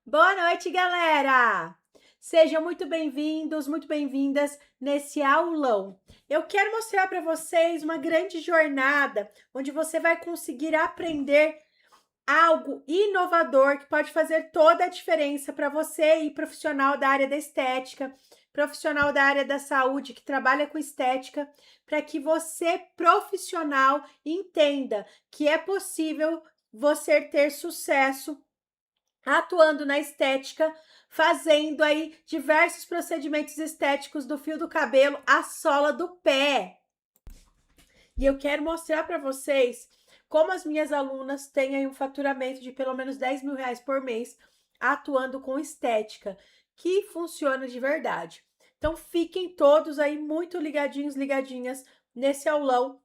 Boa noite, galera! Sejam muito bem-vindos, muito bem-vindas nesse aulão. Eu quero mostrar para vocês uma grande jornada onde você vai conseguir aprender algo inovador que pode fazer toda a diferença para você e profissional da área da estética, profissional da área da saúde que trabalha com estética, para que você, profissional, entenda que é possível você ter sucesso atuando na estética, fazendo aí diversos procedimentos estéticos do fio do cabelo à sola do pé. E eu quero mostrar para vocês como as minhas alunas têm aí um faturamento de pelo menos 10 mil reais por mês atuando com estética, que funciona de verdade. Então fiquem todos aí muito ligadinhos, ligadinhas nesse aulão,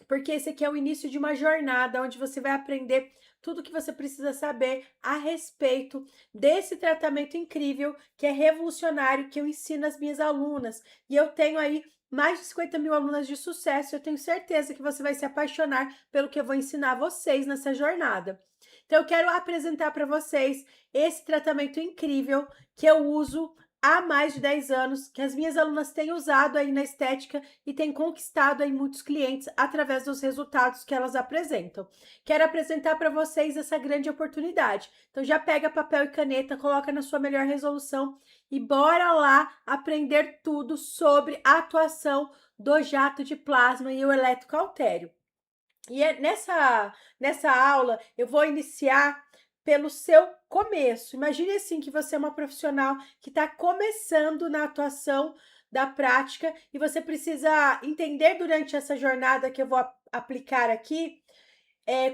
porque esse aqui é o início de uma jornada onde você vai aprender tudo que você precisa saber a respeito desse tratamento incrível, que é revolucionário, que eu ensino às minhas alunas. E eu tenho aí mais de 50 mil alunas de sucesso. Eu tenho certeza que você vai se apaixonar pelo que eu vou ensinar vocês nessa jornada. Então, eu quero apresentar para vocês esse tratamento incrível que eu uso há mais de 10 anos, que as minhas alunas têm usado aí na estética e têm conquistado aí muitos clientes através dos resultados que elas apresentam. Quero apresentar para vocês essa grande oportunidade. Então já pega papel e caneta, coloca na sua melhor resolução e bora lá aprender tudo sobre a atuação do jato de plasma e o eletrocautério. E nessa aula eu vou iniciar pelo seu começo. Imagine assim que você é uma profissional que está começando na atuação da prática e você precisa entender durante essa jornada que eu vou aplicar aqui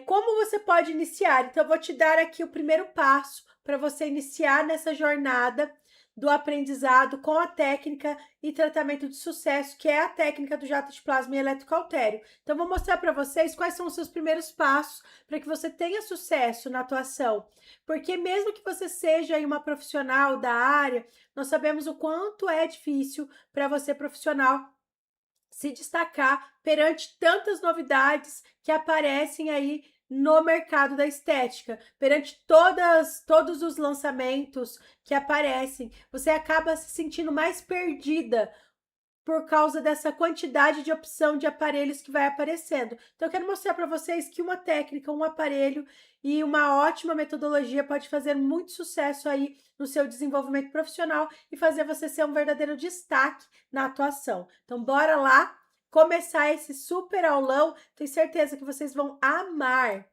como você pode iniciar. Então, eu vou te dar aqui o primeiro passo para você iniciar nessa jornada do aprendizado com a técnica e tratamento de sucesso, que é a técnica do jato de plasma e eletrocautério. Então, vou mostrar para vocês quais são os seus primeiros passos para que você tenha sucesso na atuação. Porque mesmo que você seja uma profissional da área, nós sabemos o quanto é difícil para você profissional se destacar perante tantas novidades que aparecem aí no mercado da estética, perante todos os lançamentos que aparecem, você acaba se sentindo mais perdida por causa dessa quantidade de opção de aparelhos que vai aparecendo. Então, eu quero mostrar para vocês que uma técnica, um aparelho e uma ótima metodologia pode fazer muito sucesso aí no seu desenvolvimento profissional e fazer você ser um verdadeiro destaque na atuação. Então, bora lá começar esse super aulão. Tenho certeza que vocês vão amar.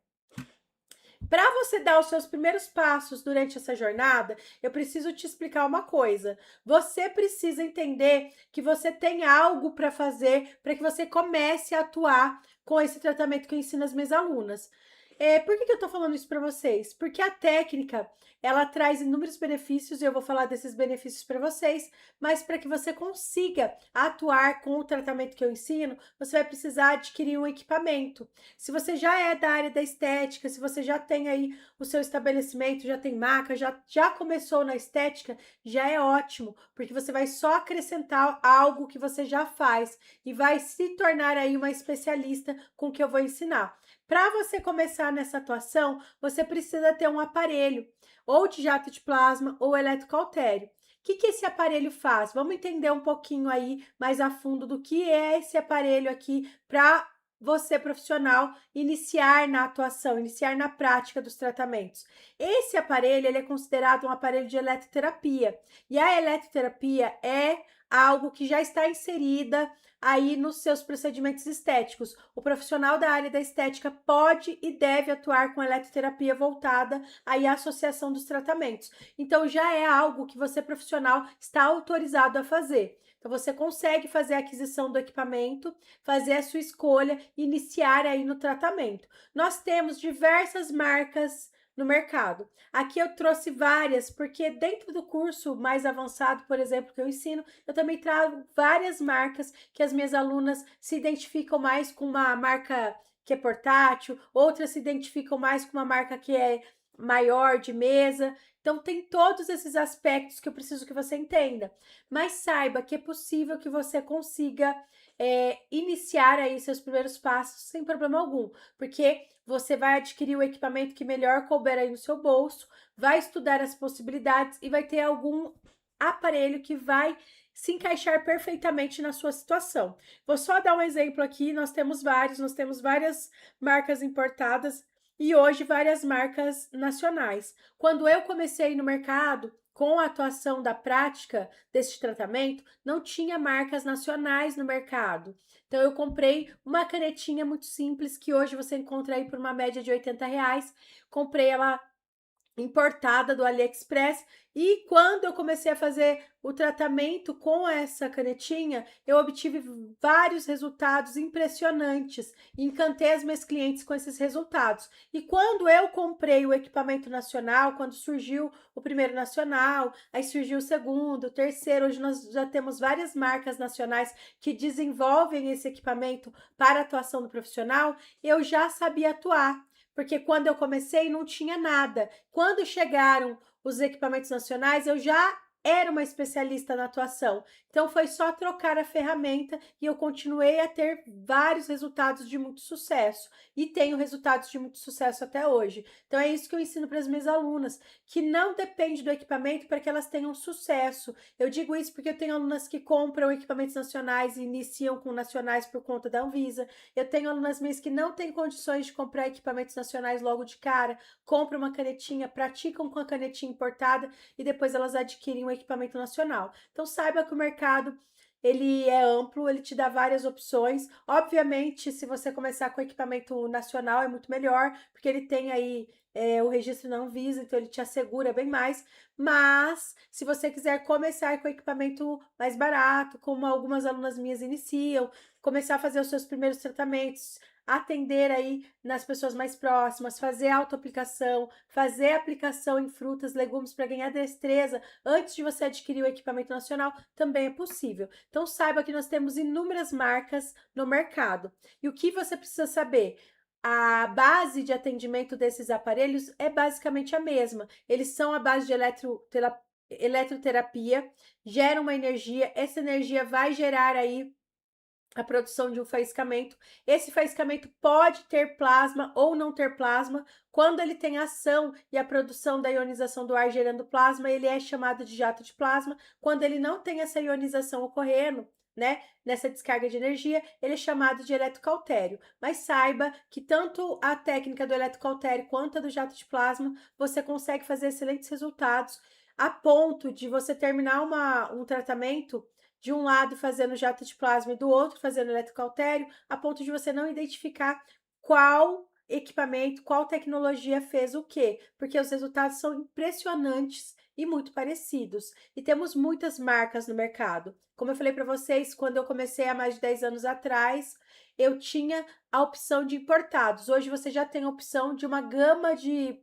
Para você dar os seus primeiros passos durante essa jornada, eu preciso te explicar uma coisa. Você precisa entender que você tem algo para fazer para que você comece a atuar com esse tratamento que eu ensino às minhas alunas. Por que eu tô falando isso para vocês? Porque a técnica, ela traz inúmeros benefícios e eu vou falar desses benefícios para vocês, mas para que você consiga atuar com o tratamento que eu ensino, você vai precisar adquirir um equipamento. Se você já é da área da estética, se você já tem aí o seu estabelecimento, já tem marca, já começou na estética, já é ótimo, porque você vai só acrescentar algo que você já faz e vai se tornar aí uma especialista com o que eu vou ensinar. Para você começar nessa atuação, você precisa ter um aparelho, ou de jato de plasma ou eletrocautério. O que esse aparelho faz? Vamos entender um pouquinho aí mais a fundo do que é esse aparelho aqui para você, profissional, iniciar na atuação, iniciar na prática dos tratamentos. Esse aparelho, ele é considerado um aparelho de eletroterapia. E a eletroterapia é algo que já está inserida aí nos seus procedimentos estéticos. O profissional da área da estética pode e deve atuar com eletroterapia voltada aí à associação dos tratamentos. Então, já é algo que você, profissional, está autorizado a fazer. Então, você consegue fazer a aquisição do equipamento, fazer a sua escolha e iniciar aí no tratamento. Nós temos diversas marcas no mercado. Aqui eu trouxe várias, porque dentro do curso mais avançado, por exemplo, que eu ensino, eu também trago várias marcas que as minhas alunas se identificam mais com uma marca que é portátil, outras se identificam mais com uma marca que é maior de mesa. Então, tem todos esses aspectos que eu preciso que você entenda. Mas saiba que é possível que você consiga iniciar aí seus primeiros passos sem problema algum, porque você vai adquirir o equipamento que melhor couber aí no seu bolso, vai estudar as possibilidades e vai ter algum aparelho que vai se encaixar perfeitamente na sua situação. Vou só dar um exemplo aqui, nós temos várias marcas importadas e hoje várias marcas nacionais. Quando eu comecei no mercado, com a atuação da prática desse tratamento, não tinha marcas nacionais no mercado. Então, eu comprei uma canetinha muito simples, que hoje você encontra aí por uma média de R$ 80. Comprei ela importada do AliExpress, e quando eu comecei a fazer o tratamento com essa canetinha, eu obtive vários resultados impressionantes, e encantei as minhas clientes com esses resultados. E quando eu comprei o equipamento nacional, quando surgiu o primeiro nacional, aí surgiu o segundo, o terceiro, hoje nós já temos várias marcas nacionais que desenvolvem esse equipamento para atuação do profissional, eu já sabia atuar. Porque quando eu comecei não tinha nada. Quando chegaram os equipamentos nacionais, eu já era uma especialista na atuação. Então foi só trocar a ferramenta e eu continuei a ter vários resultados de muito sucesso. E tenho resultados de muito sucesso até hoje. Então é isso que eu ensino para as minhas alunas, que não depende do equipamento para que elas tenham sucesso. Eu digo isso porque eu tenho alunas que compram equipamentos nacionais e iniciam com nacionais por conta da Anvisa. Eu tenho alunas minhas que não têm condições de comprar equipamentos nacionais logo de cara, compram uma canetinha, praticam com a canetinha importada e depois elas adquirem um equipamento nacional. Então saiba que o mercado ele é amplo, ele te dá várias opções. Obviamente, se você começar com equipamento nacional é muito melhor, porque ele tem aí o registro na Anvisa, então ele te assegura bem mais. Mas, se você quiser começar com equipamento mais barato, como algumas alunas minhas iniciam, começar a fazer os seus primeiros tratamentos, atender aí nas pessoas mais próximas, fazer autoaplicação, fazer aplicação em frutas, legumes para ganhar destreza antes de você adquirir o equipamento nacional, também é possível. Então saiba que nós temos inúmeras marcas no mercado. E o que você precisa saber? A base de atendimento desses aparelhos é basicamente a mesma. Eles são a base de eletroterapia, geram uma energia, essa energia vai gerar aí a produção de um faiscamento. Esse faiscamento pode ter plasma ou não ter plasma. Quando ele tem ação e a produção da ionização do ar gerando plasma, ele é chamado de jato de plasma. Quando ele não tem essa ionização ocorrendo, né, nessa descarga de energia, ele é chamado de eletrocautério. Mas saiba que tanto a técnica do eletrocautério quanto a do jato de plasma, você consegue fazer excelentes resultados a ponto de você terminar um tratamento de um lado fazendo jato de plasma e do outro fazendo eletrocautério, a ponto de você não identificar qual equipamento, qual tecnologia fez o quê, porque os resultados são impressionantes e muito parecidos. E temos muitas marcas no mercado. Como eu falei para vocês, quando eu comecei há mais de 10 anos atrás, eu tinha a opção de importados. Hoje você já tem a opção de uma gama de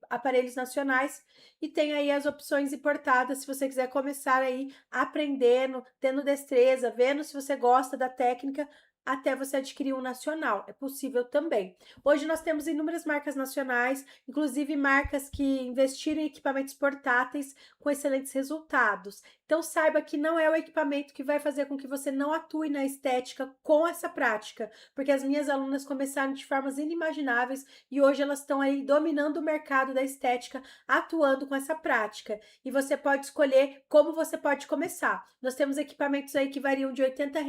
aparelhos nacionais e tem aí as opções importadas, se você quiser começar aí aprendendo, tendo destreza, vendo se você gosta da técnica, até você adquirir um nacional. É possível também. Hoje nós temos inúmeras marcas nacionais, inclusive marcas que investiram em equipamentos portáteis com excelentes resultados. Então saiba que não é o equipamento que vai fazer com que você não atue na estética com essa prática, porque as minhas alunas começaram de formas inimagináveis e hoje elas estão aí dominando o mercado da estética, atuando com essa prática. E você pode escolher como você pode começar. Nós temos equipamentos aí que variam de R$ 80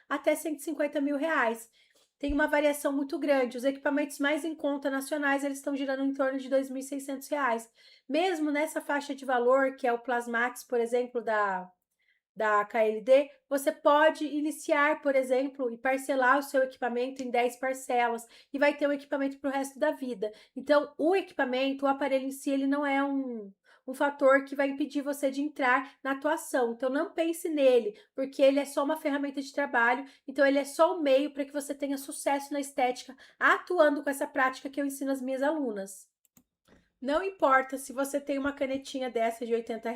até R$ 150.000. Tem uma variação muito grande. Os equipamentos mais em conta nacionais, eles estão girando em torno de R$ 2.600. Mesmo nessa faixa de valor, que é o Plasmax, por exemplo, da KLD, você pode iniciar, por exemplo, e parcelar o seu equipamento em 10 parcelas e vai ter um equipamento para o resto da vida. Então, o equipamento, o aparelho em si, ele não é um fator que vai impedir você de entrar na atuação. Então, não pense nele, porque ele é só uma ferramenta de trabalho, então ele é só um meio para que você tenha sucesso na estética, atuando com essa prática que eu ensino às minhas alunas. Não importa se você tem uma canetinha dessa de R$ 80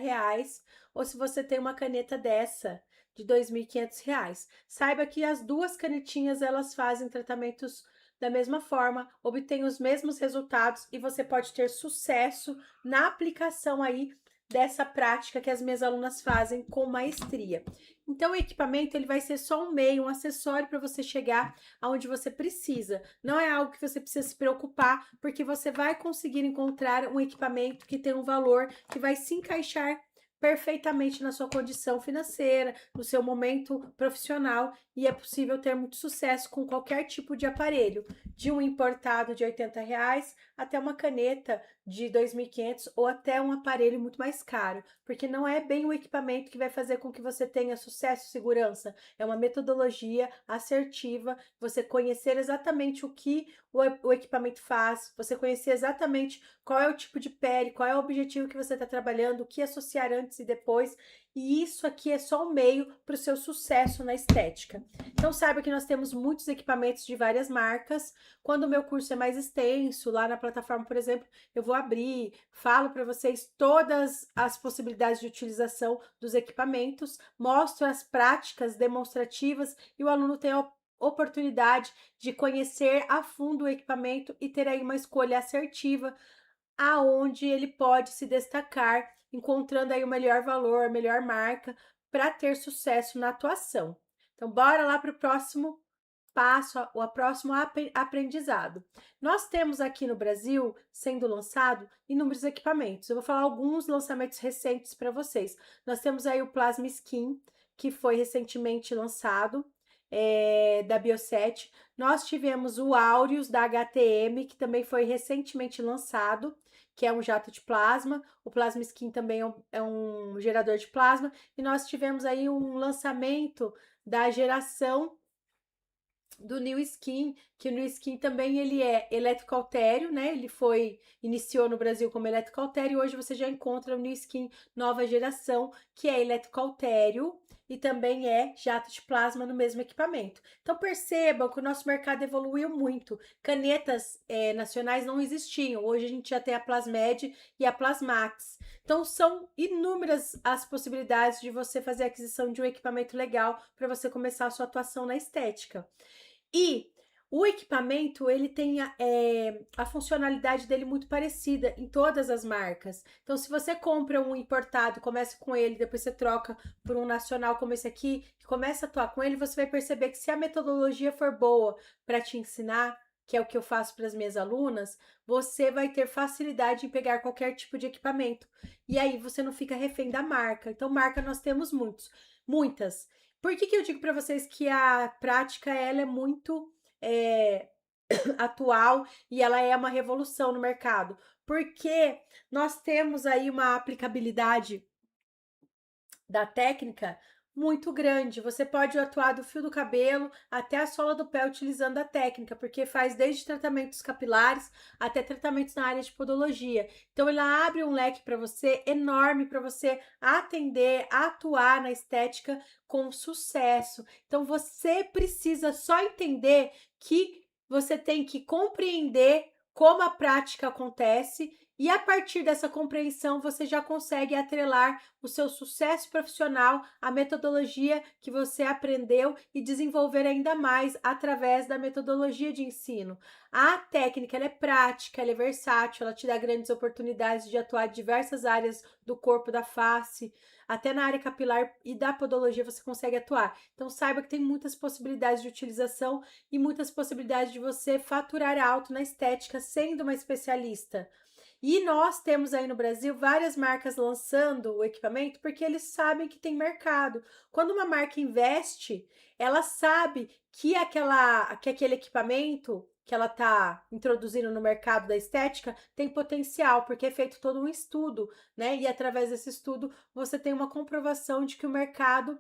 ou se você tem uma caneta dessa de R$ 2.500. Saiba que as duas canetinhas elas fazem tratamentos da mesma forma, obtêm os mesmos resultados e você pode ter sucesso na aplicação aí dessa prática que as minhas alunas fazem com maestria. Então, o equipamento ele vai ser só um meio, um acessório para você chegar aonde você precisa. Não é algo que você precisa se preocupar, porque você vai conseguir encontrar um equipamento que tem um valor que vai se encaixar perfeitamente na sua condição financeira, no seu momento profissional, e é possível ter muito sucesso com qualquer tipo de aparelho, de um importado de R$ 80 até uma caneta de 2.500 ou até um aparelho muito mais caro, porque não é bem o equipamento que vai fazer com que você tenha sucesso e segurança, é uma metodologia assertiva, você conhecer exatamente o que o equipamento faz, você conhecer exatamente qual é o tipo de pele, qual é o objetivo que você está trabalhando, o que associar antes e depois, e isso aqui é só um meio para o seu sucesso na estética. Então saiba que nós temos muitos equipamentos de várias marcas. Quando o meu curso é mais extenso, lá na plataforma, por exemplo, eu vou abrir, falo para vocês todas as possibilidades de utilização dos equipamentos, mostro as práticas demonstrativas e o aluno tem a oportunidade de conhecer a fundo o equipamento e ter aí uma escolha assertiva aonde ele pode se destacar, encontrando aí o melhor valor, a melhor marca para ter sucesso na atuação. Então, bora lá para o próximo passo, o próximo aprendizado. Nós temos aqui no Brasil, sendo lançado, inúmeros equipamentos. Eu vou falar alguns lançamentos recentes para vocês. Nós temos aí o Plasma Skin, que foi recentemente lançado, da Bioset. Nós tivemos o Aureus, da HTM, que também foi recentemente lançado, que é um jato de plasma. O Plasma Skin também é um gerador de plasma. E nós tivemos aí um lançamento da geração do New Skin, que o New Skin também ele é eletrocautério, né? Ele iniciou no Brasil como eletrocautério e hoje você já encontra o New Skin nova geração, que é eletrocautério e também é jato de plasma no mesmo equipamento. Então percebam que o nosso mercado evoluiu muito. Canetas nacionais não existiam. Hoje a gente já tem a Plasmed e a Plasmax. Então são inúmeras as possibilidades de você fazer a aquisição de um equipamento legal para você começar a sua atuação na estética. E o equipamento, ele tem a funcionalidade dele muito parecida em todas as marcas. Então, se você compra um importado, começa com ele, depois você troca por um nacional como esse aqui, e começa a atuar com ele, você vai perceber que se a metodologia for boa para te ensinar, que é o que eu faço para as minhas alunas, você vai ter facilidade em pegar qualquer tipo de equipamento. E aí você não fica refém da marca. Então, marca nós temos muitas. Por que eu digo para vocês que a prática ela é muito atual e ela é uma revolução no mercado? Porque nós temos aí uma aplicabilidade da técnica muito grande. Você pode atuar do fio do cabelo até a sola do pé utilizando a técnica, porque faz desde tratamentos capilares até tratamentos na área de podologia. Então, ela abre um leque para você enorme para você atender, atuar na estética com sucesso. Então, você precisa só entender que você tem que compreender como a prática acontece e a partir dessa compreensão você já consegue atrelar o seu sucesso profissional à metodologia que você aprendeu e desenvolver ainda mais através da metodologia de ensino. A técnica ela é prática, ela é versátil, ela te dá grandes oportunidades de atuar em diversas áreas do corpo, da face, até na área capilar e da podologia você consegue atuar. Então saiba que tem muitas possibilidades de utilização e muitas possibilidades de você faturar alto na estética sendo uma especialista. E nós temos aí no Brasil várias marcas lançando o equipamento porque eles sabem que tem mercado. Quando uma marca investe, ela sabe que aquele equipamento que ela está introduzindo no mercado da estética tem potencial, porque é feito todo um estudo, né? E através desse estudo você tem uma comprovação de que o mercado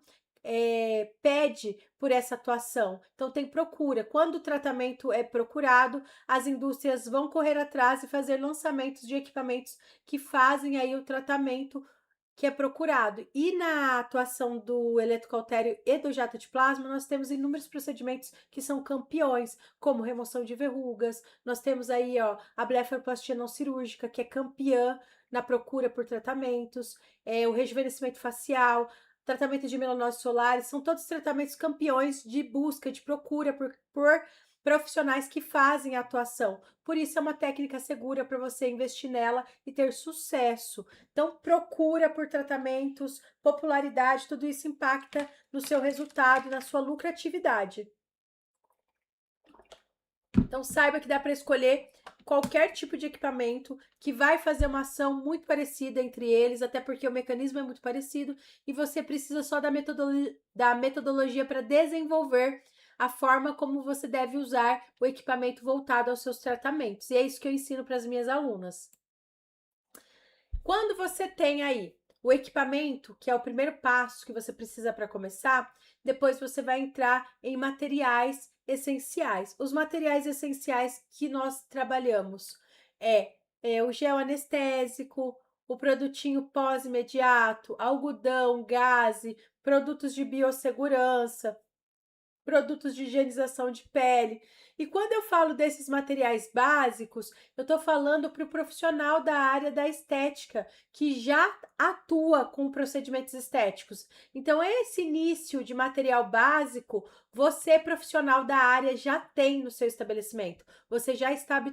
pede por essa atuação. Então tem procura. Quando o tratamento é procurado, as indústrias vão correr atrás e fazer lançamentos de equipamentos que fazem aí o tratamento que é procurado. E na atuação do eletrocautério e do jato de plasma, nós temos inúmeros procedimentos que são campeões, como remoção de verrugas. Nós temos aí, ó, a blefaroplastia não cirúrgica, que é campeã na procura por tratamentos, o rejuvenescimento facial, tratamento de melanose solares, são todos tratamentos campeões de busca, de procura por profissionais que fazem a atuação. Por isso é uma técnica segura para você investir nela e ter sucesso. Então, procura por tratamentos, popularidade, tudo isso impacta no seu resultado, na sua lucratividade. Então, saiba que dá para escolher qualquer tipo de equipamento que vai fazer uma ação muito parecida entre eles, até porque o mecanismo é muito parecido e você precisa só da metodologia para desenvolver a forma como você deve usar o equipamento voltado aos seus tratamentos. E é isso que eu ensino para as minhas alunas. Quando você tem aí o equipamento, que é o primeiro passo que você precisa para começar, depois você vai entrar em materiais essenciais. Os materiais essenciais que nós trabalhamos é o gel anestésico, o produtinho pós-imediato, algodão, gaze, produtos de biossegurança, produtos de higienização de pele. E quando eu falo desses materiais básicos, eu estou falando para o profissional da área da estética, que já atua com procedimentos estéticos. Então, esse início de material básico, você, profissional da área, já tem no seu estabelecimento. Você já está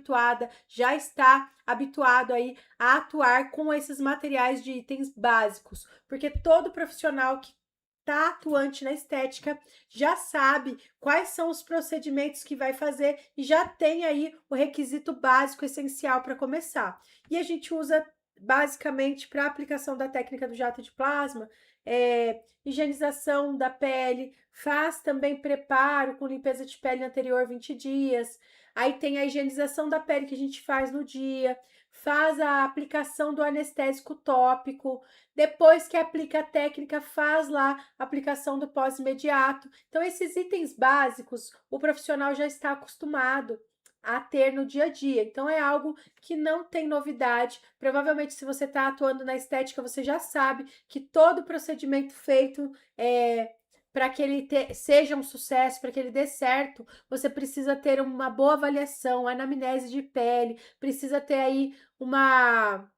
habituado aí a atuar com esses materiais de itens básicos, porque todo profissional que está atuante na estética já sabe quais são os procedimentos que vai fazer e já tem aí o requisito básico essencial para começar. E a gente usa basicamente para a aplicação da técnica do jato de plasma, higienização da pele, faz também preparo com limpeza de pele anterior 20 dias. Aí tem a higienização da pele que a gente faz no dia, faz a aplicação do anestésico tópico, depois que aplica a técnica, faz lá a aplicação do pós-imediato. Então, esses itens básicos, o profissional já está acostumado a ter no dia a dia. Então, é algo que não tem novidade. Provavelmente, se você está atuando na estética, você já sabe que todo procedimento feito para que ele seja um sucesso, para que ele dê certo, você precisa ter uma boa avaliação, anamnese de pele, precisa ter aí uma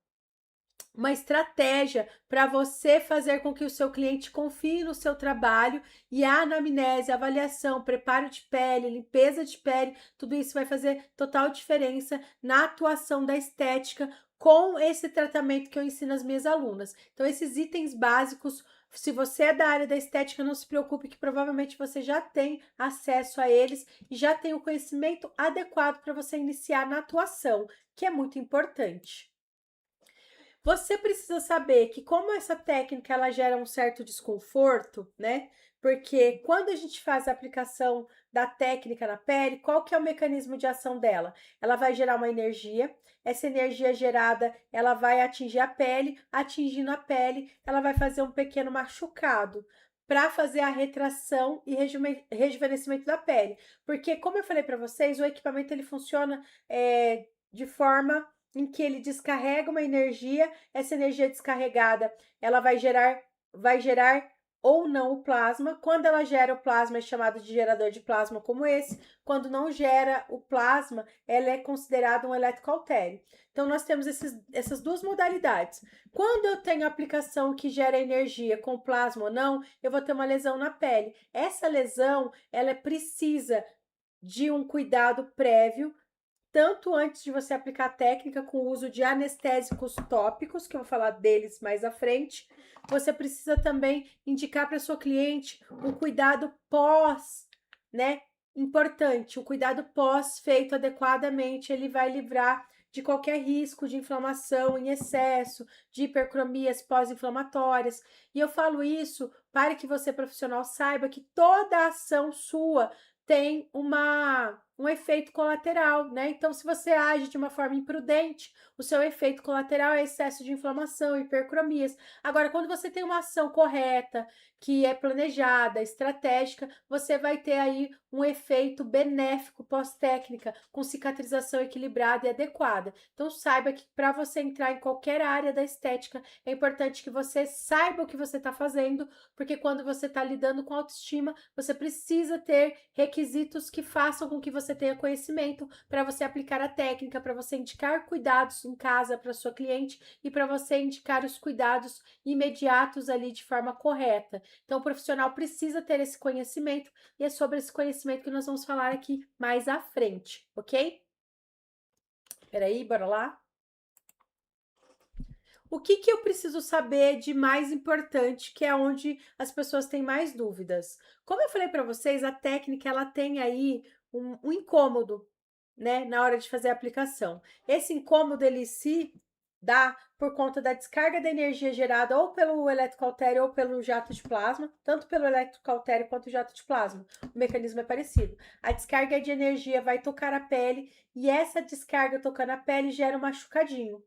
estratégia para você fazer com que o seu cliente confie no seu trabalho, e a anamnese, a avaliação, preparo de pele, limpeza de pele, tudo isso vai fazer total diferença na atuação da estética com esse tratamento que eu ensino às minhas alunas. Então, esses itens básicos, se você é da área da estética, não se preocupe que provavelmente você já tem acesso a eles e já tem o conhecimento adequado para você iniciar na atuação, que é muito importante. Você precisa saber que como essa técnica ela gera um certo desconforto, né? Porque quando a gente faz a aplicação da técnica na pele, qual que é o mecanismo de ação dela? Ela vai gerar uma energia, essa energia gerada, ela vai atingir a pele, atingindo a pele, ela vai fazer um pequeno machucado para fazer a retração e rejuvenescimento da pele. Porque, como eu falei para vocês, o equipamento ele funciona de forma em que ele descarrega uma energia, essa energia descarregada, ela vai gerar ou não o plasma. Quando ela gera o plasma, é chamado de gerador de plasma como esse. Quando não gera o plasma, ela é considerada um eletrocautério. Então, nós temos essas duas modalidades. Quando eu tenho aplicação que gera energia com plasma ou não, eu vou ter uma lesão na pele. Essa lesão, ela precisa de um cuidado prévio, tanto antes de você aplicar a técnica com o uso de anestésicos tópicos, que eu vou falar deles mais à frente, você precisa também indicar para sua cliente o cuidado pós, né? Importante, o cuidado pós feito adequadamente, ele vai livrar de qualquer risco de inflamação em excesso, de hipercromias pós-inflamatórias. E eu falo isso para que você, profissional, saiba que toda ação sua tem um efeito colateral, né? Então, se você age de uma forma imprudente, o seu efeito colateral é excesso de inflamação, hipercromias. Agora, quando você tem uma ação correta, que é planejada, estratégica, você vai ter aí um efeito benéfico pós-técnica, com cicatrização equilibrada e adequada. Então, saiba que para você entrar em qualquer área da estética, é importante que você saiba o que você está fazendo, porque quando você está lidando com autoestima, você precisa ter requisitos que façam com que você você tenha conhecimento para você aplicar a técnica, para você indicar cuidados em casa para sua cliente e para você indicar os cuidados imediatos ali de forma correta. Então, o profissional precisa ter esse conhecimento e é sobre esse conhecimento que nós vamos falar aqui mais à frente, ok? Peraí, bora lá? O que que eu preciso saber de mais importante, que é onde as pessoas têm mais dúvidas? Como eu falei para vocês, a técnica ela tem aí um incômodo, né, na hora de fazer a aplicação. Esse incômodo ele se dá por conta da descarga da energia gerada ou pelo eletrocautério ou pelo jato de plasma, tanto pelo eletrocautério quanto o jato de plasma. O mecanismo é parecido. A descarga de energia vai tocar a pele e essa descarga tocando a pele gera um machucadinho.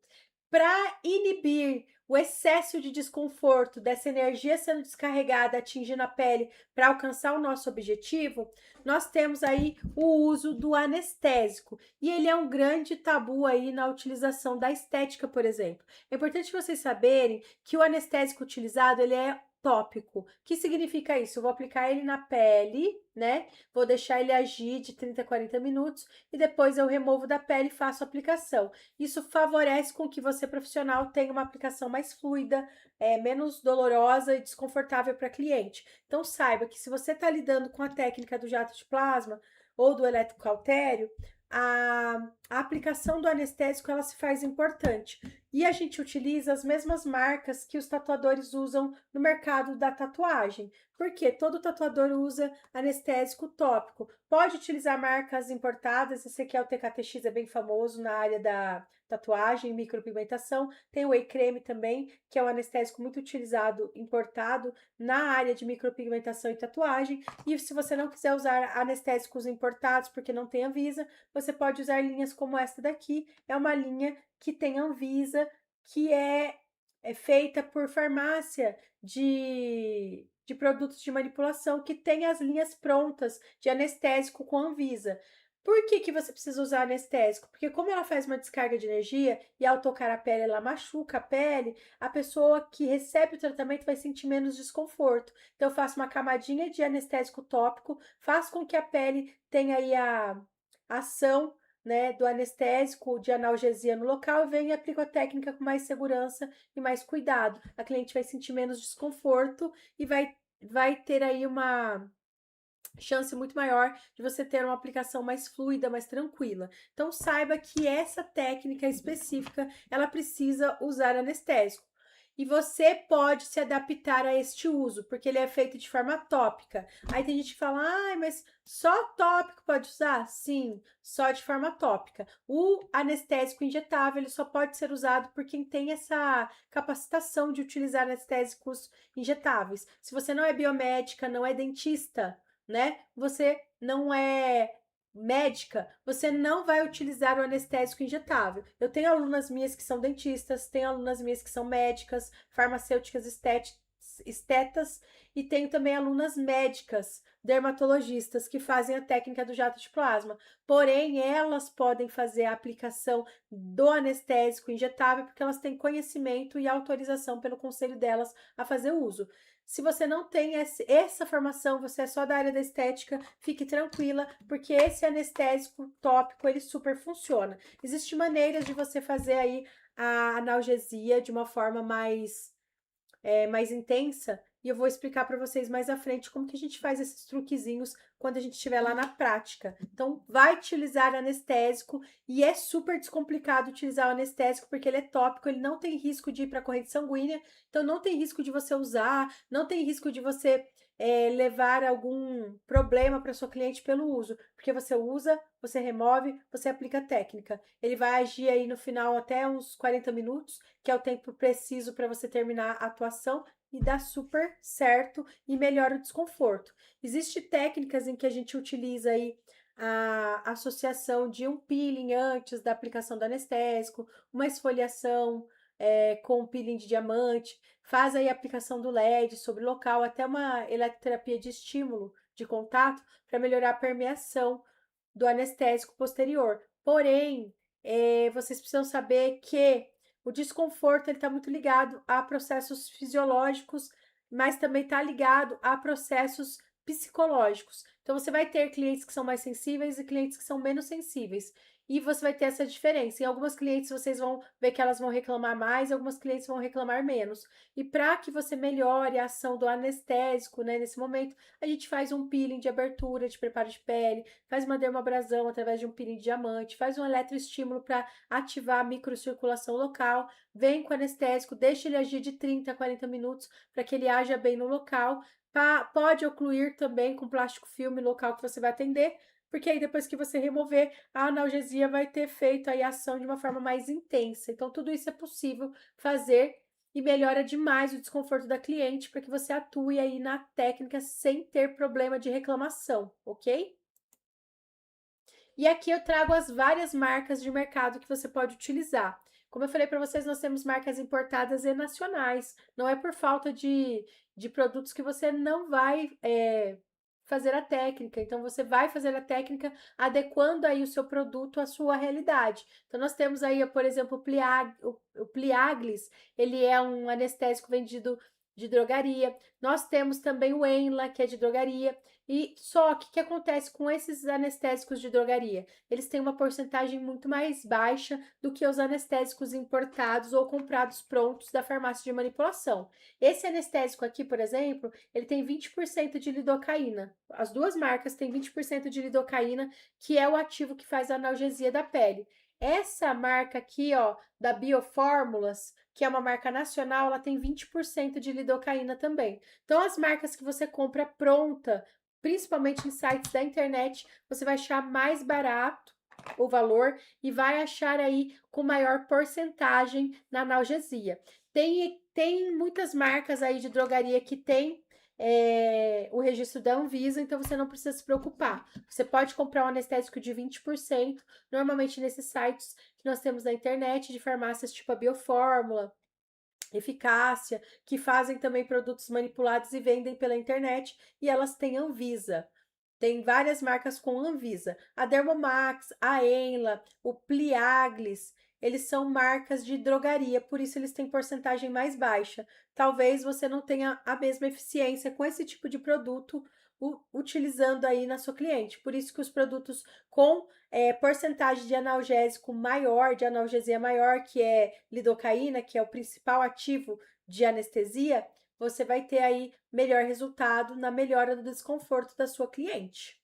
Para inibir o excesso de desconforto dessa energia sendo descarregada, atingindo a pele para alcançar o nosso objetivo, nós temos aí o uso do anestésico. E ele é um grande tabu aí na utilização da estética, por exemplo. É importante vocês saberem que o anestésico utilizado, ele é tópico. O que significa isso? Eu vou aplicar ele na pele, né? Vou deixar ele agir de 30 a 40 minutos e depois eu removo da pele e faço a aplicação. Isso favorece com que você, profissional, tenha uma aplicação mais fluida, menos dolorosa e desconfortável para cliente. Então, saiba que se você está lidando com a técnica do jato de plasma ou do eletrocautério, a aplicação do anestésico ela se faz importante. E a gente utiliza as mesmas marcas que os tatuadores usam no mercado da tatuagem. Porque todo tatuador usa anestésico tópico. Pode utilizar marcas importadas, esse aqui é o TKTX, é bem famoso na área da tatuagem e micropigmentação. Tem o Whey Creme também, que é um anestésico muito utilizado, importado na área de micropigmentação e tatuagem. E se você não quiser usar anestésicos importados porque não tem Anvisa, você pode usar linhas como esta daqui. É uma linha que tem Anvisa, que é feita por farmácia de produtos de manipulação que tem as linhas prontas de anestésico com Anvisa. Por que que você precisa usar anestésico? Porque como ela faz uma descarga de energia e ao tocar a pele ela machuca a pele, a pessoa que recebe o tratamento vai sentir menos desconforto. Então eu faço uma camadinha de anestésico tópico, faço com que a pele tenha aí a ação, né, do anestésico, de analgesia no local e venho e aplico a técnica com mais segurança e mais cuidado. A cliente vai sentir menos desconforto e vai ter aí uma chance muito maior de você ter uma aplicação mais fluida, mais tranquila. Então saiba que essa técnica específica, ela precisa usar anestésico. E você pode se adaptar a este uso, porque ele é feito de forma tópica. Aí tem gente que fala, mas só tópico pode usar? Sim, só de forma tópica. O anestésico injetável, ele só pode ser usado por quem tem essa capacitação de utilizar anestésicos injetáveis. Se você não é biomédica, não é dentista, né? Você não é médica, você não vai utilizar o anestésico injetável. Eu tenho alunas minhas que são dentistas, tenho alunas minhas que são médicas, farmacêuticas estetas e tenho também alunas médicas, dermatologistas que fazem a técnica do jato de plasma. Porém, elas podem fazer a aplicação do anestésico injetável porque elas têm conhecimento e autorização pelo conselho delas a fazer uso. Se você não tem essa formação, você é só da área da estética, fique tranquila, porque esse anestésico tópico, ele super funciona. Existem maneiras de você fazer aí a analgesia de uma forma mais intensa, e eu vou explicar para vocês mais à frente como que a gente faz esses truquezinhos quando a gente estiver lá na prática. Então, vai utilizar anestésico e é super descomplicado utilizar o anestésico porque ele é tópico, ele não tem risco de ir para a corrente sanguínea, então não tem risco de você usar, não tem risco de você levar algum problema para sua cliente pelo uso, porque você usa, você remove, você aplica a técnica. Ele vai agir aí no final até uns 40 minutos, que é o tempo preciso para você terminar a atuação e dá super certo e melhora o desconforto. Existem técnicas em que a gente utiliza aí a associação de um peeling antes da aplicação do anestésico, uma esfoliação com peeling de diamante, faz aí a aplicação do LED sobre o local, até uma eletroterapia de estímulo de contato para melhorar a permeação do anestésico posterior. Porém, vocês precisam saber que o desconforto está muito ligado a processos fisiológicos, mas também está ligado a processos psicológicos. Então, você vai ter clientes que são mais sensíveis e clientes que são menos sensíveis. E você vai ter essa diferença. Em algumas clientes vocês vão ver que elas vão reclamar mais, algumas clientes vão reclamar menos. E para que você melhore a ação do anestésico, né, nesse momento, a gente faz um peeling de abertura, de preparo de pele, faz uma dermoabrasão através de um peeling de diamante, faz um eletroestímulo para ativar a microcirculação local, vem com anestésico, deixa ele agir de 30 a 40 minutos para que ele haja bem no local. Pode ocluir também com plástico filme local que você vai atender, porque aí depois que você remover, a analgesia vai ter feito aí a ação de uma forma mais intensa. Então, tudo isso é possível fazer e melhora demais o desconforto da cliente para que você atue aí na técnica sem ter problema de reclamação, ok? E aqui eu trago as várias marcas de mercado que você pode utilizar. Como eu falei para vocês, nós temos marcas importadas e nacionais. Não é por falta de produtos que você não vai fazer a técnica. Então, você vai fazer a técnica adequando aí o seu produto à sua realidade. Então, nós temos aí, por exemplo, o Pliaglis. Ele é um anestésico vendido de drogaria. Nós temos também o Enla, que é de drogaria. E só que o que acontece com esses anestésicos de drogaria? Eles têm uma porcentagem muito mais baixa do que os anestésicos importados ou comprados prontos da farmácia de manipulação. Esse anestésico aqui, por exemplo, ele tem 20% de lidocaína. As duas marcas têm 20% de lidocaína, que é o ativo que faz a analgesia da pele. Essa marca aqui, ó, da Biofórmulas, que é uma marca nacional, ela tem 20% de lidocaína também. Então, as marcas que você compra pronta, principalmente em sites da internet, você vai achar mais barato o valor e vai achar aí com maior porcentagem na analgesia. Tem muitas marcas aí de drogaria que tem o registro da Anvisa, então você não precisa se preocupar. Você pode comprar um anestésico de 20%, normalmente nesses sites que nós temos na internet, de farmácias tipo a Biofórmula, Eficácia, que fazem também produtos manipulados e vendem pela internet, e elas têm Anvisa. Tem várias marcas com Anvisa. A Dermomax, a Enla, o Pliaglis, eles são marcas de drogaria, por isso eles têm porcentagem mais baixa. Talvez você não tenha a mesma eficiência com esse tipo de produto utilizando aí na sua cliente. Por isso que os produtos com porcentagem de analgésico maior, de analgesia maior, que é lidocaína, que é o principal ativo de anestesia, você vai ter aí melhor resultado na melhora do desconforto da sua cliente.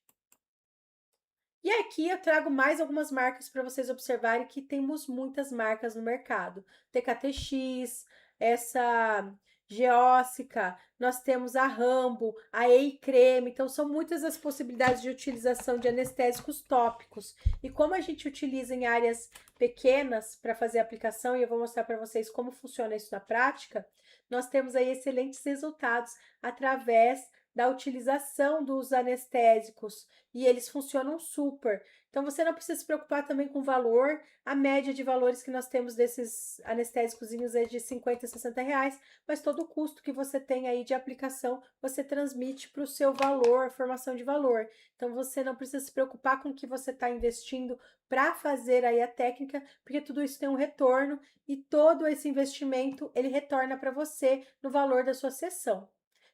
E aqui eu trago mais algumas marcas para vocês observarem que temos muitas marcas no mercado. TKTX, essa Geócica, nós temos a Rambo, a Creme, então são muitas as possibilidades de utilização de anestésicos tópicos. E como a gente utiliza em áreas pequenas para fazer a aplicação, e eu vou mostrar para vocês como funciona isso na prática, nós temos aí excelentes resultados através da utilização dos anestésicos e eles funcionam super. Então, você não precisa se preocupar também com o valor. A média de valores que nós temos desses anestésicos é de 50 a 60 reais, mas todo o custo que você tem aí de aplicação, você transmite para o seu valor, formação de valor. Então, você não precisa se preocupar com o que você está investindo para fazer aí a técnica, porque tudo isso tem um retorno e todo esse investimento, ele retorna para você no valor da sua sessão.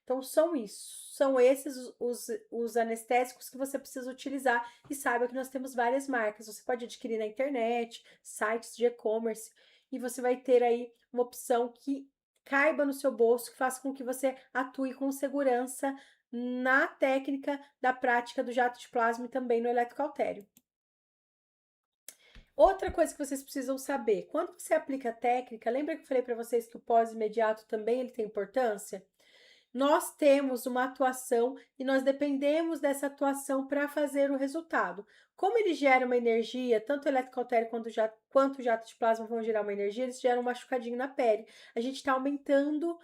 Então, são esses os anestésicos que você precisa utilizar e saiba que nós temos várias marcas. Você pode adquirir na internet, sites de e-commerce e você vai ter aí uma opção que caiba no seu bolso, que faça com que você atue com segurança na técnica da prática do jato de plasma e também no eletrocautério. Outra coisa que vocês precisam saber, quando você aplica a técnica, lembra que eu falei para vocês que o pós-imediato também ele tem importância? Nós temos uma atuação e nós dependemos dessa atuação para fazer o resultado. Como ele gera uma energia, tanto o eletrocautério quanto o jato de plasma vão gerar uma energia, eles geram um machucadinho na pele. A gente está aumentando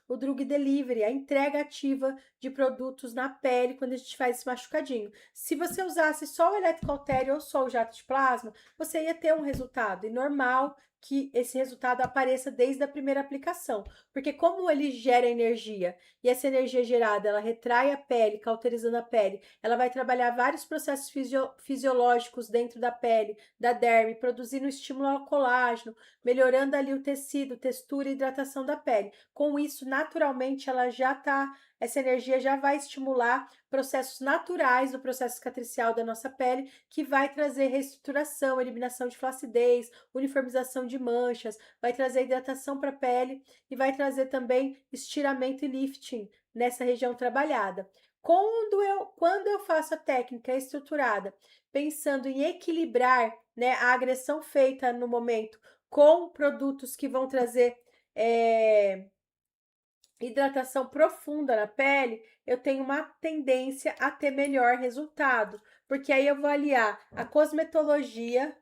o drug delivery, a entrega ativa de produtos na pele quando a gente faz esse machucadinho. Se você usasse só o eletrocautério ou só o jato de plasma, você ia ter um resultado. E normal que esse resultado apareça desde a primeira aplicação. Porque como ele gera energia e essa energia gerada, ela retrai a pele, cauterizando a pele, ela vai trabalhar vários processos fisiológicos dentro da pele, da derme, produzindo estímulo ao colágeno, melhorando ali o tecido, textura e hidratação da pele. Com isso, naturalmente, essa energia já vai estimular processos naturais do processo cicatricial da nossa pele, que vai trazer reestruturação, eliminação de flacidez, uniformização de manchas, vai trazer hidratação para a pele e vai trazer também estiramento e lifting nessa região trabalhada. Quando eu faço a técnica estruturada, pensando em equilibrar, né, a agressão feita no momento com produtos que vão trazer hidratação profunda na pele, eu tenho uma tendência a ter melhor resultado, porque aí eu vou aliar a cosmetologia,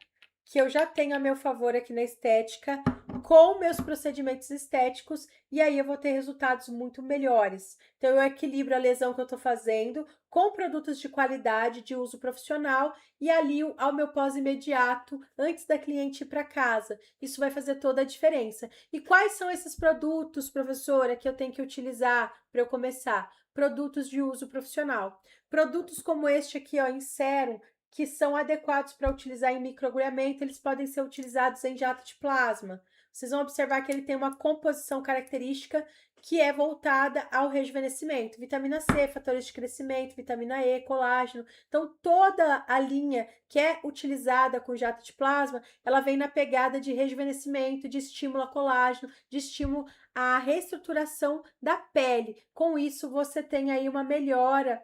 que eu já tenho a meu favor aqui na estética, com meus procedimentos estéticos, e aí eu vou ter resultados muito melhores. Então, eu equilibro a lesão que eu tô fazendo com produtos de qualidade, de uso profissional, e alio ao meu pós-imediato, antes da cliente ir para casa. Isso vai fazer toda a diferença. E quais são esses produtos, professora, que eu tenho que utilizar para eu começar? Produtos de uso profissional. Produtos como este aqui, ó, em sérum, que são adequados para utilizar em microagulhamento, eles podem ser utilizados em jato de plasma. Vocês vão observar que ele tem uma composição característica que é voltada ao rejuvenescimento. Vitamina C, fatores de crescimento, vitamina E, colágeno. Então, toda a linha que é utilizada com jato de plasma, ela vem na pegada de rejuvenescimento, de estímulo a colágeno, de estímulo à reestruturação da pele. Com isso, você tem aí uma melhora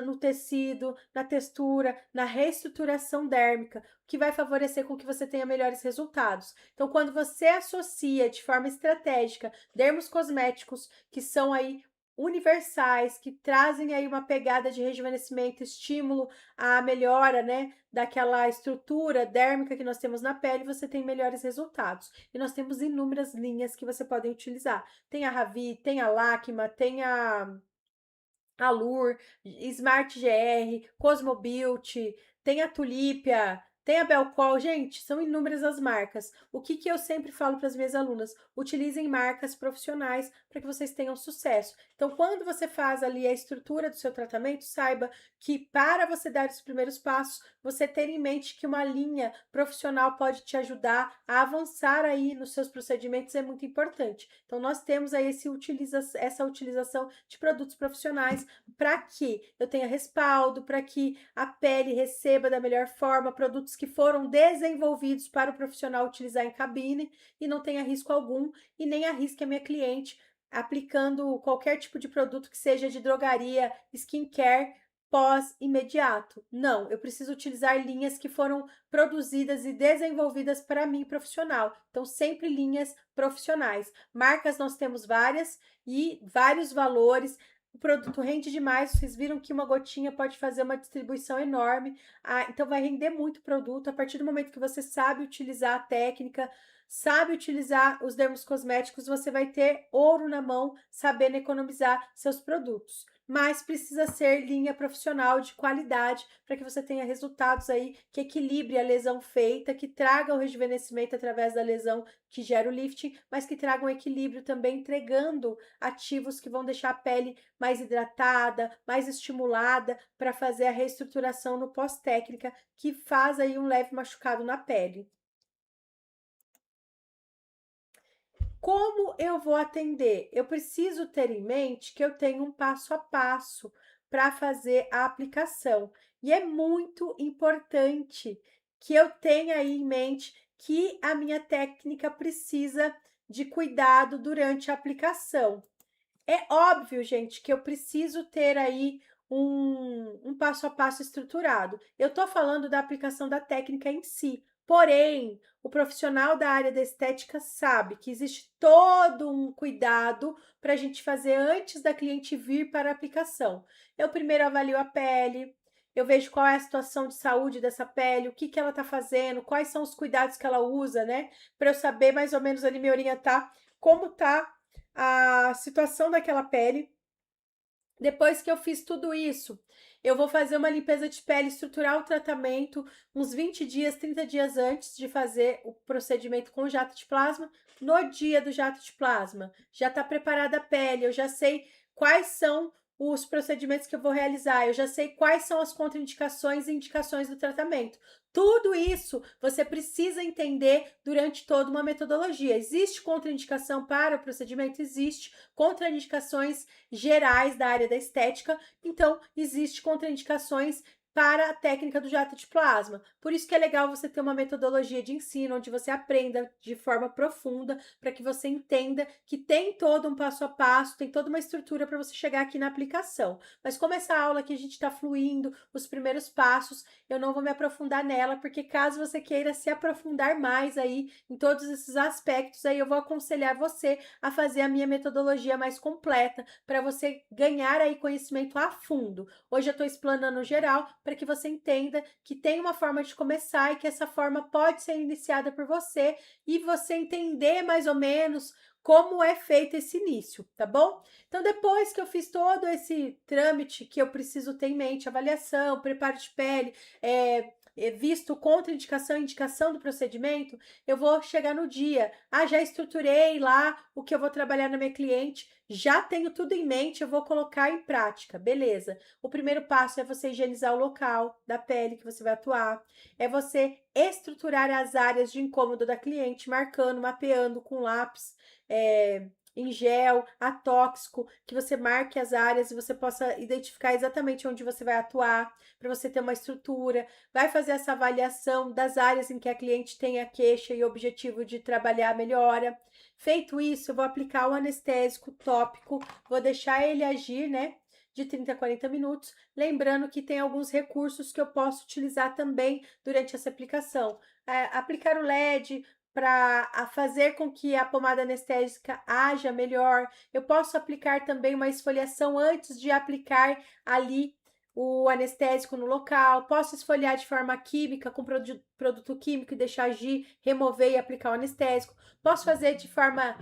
no tecido, na textura, na reestruturação dérmica, que vai favorecer com que você tenha melhores resultados. Então, quando você associa de forma estratégica dermos cosméticos que são aí universais, que trazem aí uma pegada de rejuvenescimento, estímulo à melhora, né, daquela estrutura dérmica que nós temos na pele, você tem melhores resultados. E nós temos inúmeras linhas que você pode utilizar. Tem a Ravi, tem a Lakma, tem a Alur, Smart GR, Cosmo Beauty, tem a Tulipia, tem a Belcol. Gente, são inúmeras as marcas. O que eu sempre falo para as minhas alunas? Utilizem marcas profissionais para que vocês tenham sucesso. Então, quando você faz ali a estrutura do seu tratamento, saiba que para você dar os primeiros passos, você ter em mente que uma linha profissional pode te ajudar a avançar aí nos seus procedimentos é muito importante. Então, nós temos aí essa utilização de produtos profissionais para que eu tenha respaldo, para que a pele receba da melhor forma produtos que foram desenvolvidos para o profissional utilizar em cabine e não tenha risco algum e nem arrisque a minha cliente aplicando qualquer tipo de produto que seja de drogaria, skincare, pós-imediato. Não, eu preciso utilizar linhas que foram produzidas e desenvolvidas para mim profissional. Então, sempre linhas profissionais. Marcas nós temos várias e vários valores. O produto rende demais, vocês viram que uma gotinha pode fazer uma distribuição enorme, então vai render muito produto a partir do momento que você sabe utilizar a técnica, sabe utilizar os dermocosméticos, você vai ter ouro na mão, sabendo economizar seus produtos. Mas precisa ser linha profissional de qualidade para que você tenha resultados aí que equilibre a lesão feita, que traga o rejuvenescimento através da lesão que gera o lifting, mas que traga um equilíbrio também entregando ativos que vão deixar a pele mais hidratada, mais estimulada para fazer a reestruturação no pós-técnica, que faz aí um leve machucado na pele. Como eu vou atender? Eu preciso ter em mente que eu tenho um passo a passo para fazer a aplicação. E é muito importante que eu tenha aí em mente que a minha técnica precisa de cuidado durante a aplicação. É óbvio, gente, que eu preciso ter aí um passo a passo estruturado. Eu estou falando da aplicação da técnica em si. Porém, o profissional da área da estética sabe que existe todo um cuidado para a gente fazer antes da cliente vir para a aplicação. Eu primeiro avalio a pele, eu vejo qual é a situação de saúde dessa pele, o que ela está fazendo, quais são os cuidados que ela usa, né? Para eu saber mais ou menos ali me orientar como está a situação daquela pele. Depois que eu fiz tudo isso, eu vou fazer uma limpeza de pele, estruturar o tratamento uns 20 dias, 30 dias antes de fazer o procedimento com jato de plasma. No dia do jato de plasma, já está preparada a pele, eu já sei quais são os procedimentos que eu vou realizar, eu já sei quais são as contraindicações e indicações do tratamento. Tudo isso você precisa entender durante toda uma metodologia. Existe contraindicação para o procedimento? Existe. Contraindicações gerais da área da estética, então existe contraindicações para a técnica do jato de plasma. Por isso que é legal você ter uma metodologia de ensino onde você aprenda de forma profunda para que você entenda que tem todo um passo a passo, tem toda uma estrutura para você chegar aqui na aplicação. Mas como essa aula aqui a gente está fluindo, os primeiros passos, eu não vou me aprofundar nela, porque caso você queira se aprofundar mais aí em todos esses aspectos, aí eu vou aconselhar você a fazer a minha metodologia mais completa para você ganhar aí conhecimento a fundo. Hoje eu estou explanando geral para que você entenda que tem uma forma de começar e que essa forma pode ser iniciada por você e você entender mais ou menos como é feito esse início, tá bom? Então, depois que eu fiz todo esse trâmite que eu preciso ter em mente, avaliação, preparo de pele, visto contraindicação e indicação do procedimento, eu vou chegar no dia. Já estruturei lá o que eu vou trabalhar na minha cliente, já tenho tudo em mente, eu vou colocar em prática, beleza. O primeiro passo é você higienizar o local da pele que você vai atuar, é você estruturar as áreas de incômodo da cliente, marcando, mapeando com lápis, em gel, atóxico, que você marque as áreas e você possa identificar exatamente onde você vai atuar, para você ter uma estrutura. Vai fazer essa avaliação das áreas em que a cliente tem a queixa e o objetivo de trabalhar a melhora. Feito isso, eu vou aplicar o anestésico tópico, vou deixar ele agir, né? De 30 a 40 minutos. Lembrando que tem alguns recursos que eu posso utilizar também durante essa aplicação. Aplicar o LED para fazer com que a pomada anestésica haja melhor. Eu posso aplicar também uma esfoliação antes de aplicar ali o anestésico no local, posso esfoliar de forma química com produto químico e deixar agir, remover e aplicar o anestésico. Posso fazer de forma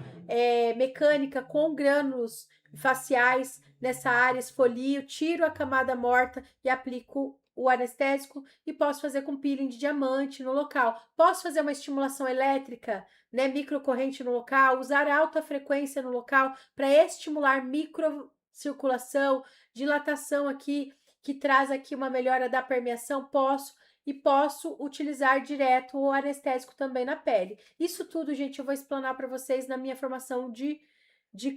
mecânica com grânulos faciais nessa área, esfolio, tiro a camada morta e aplico o anestésico e posso fazer com peeling de diamante no local. Posso fazer uma estimulação elétrica, né, microcorrente no local, usar alta frequência no local para estimular microcirculação, dilatação aqui, que traz aqui uma melhora da permeação, posso utilizar direto o anestésico também na pele. Isso tudo, gente, eu vou explanar para vocês na minha formação de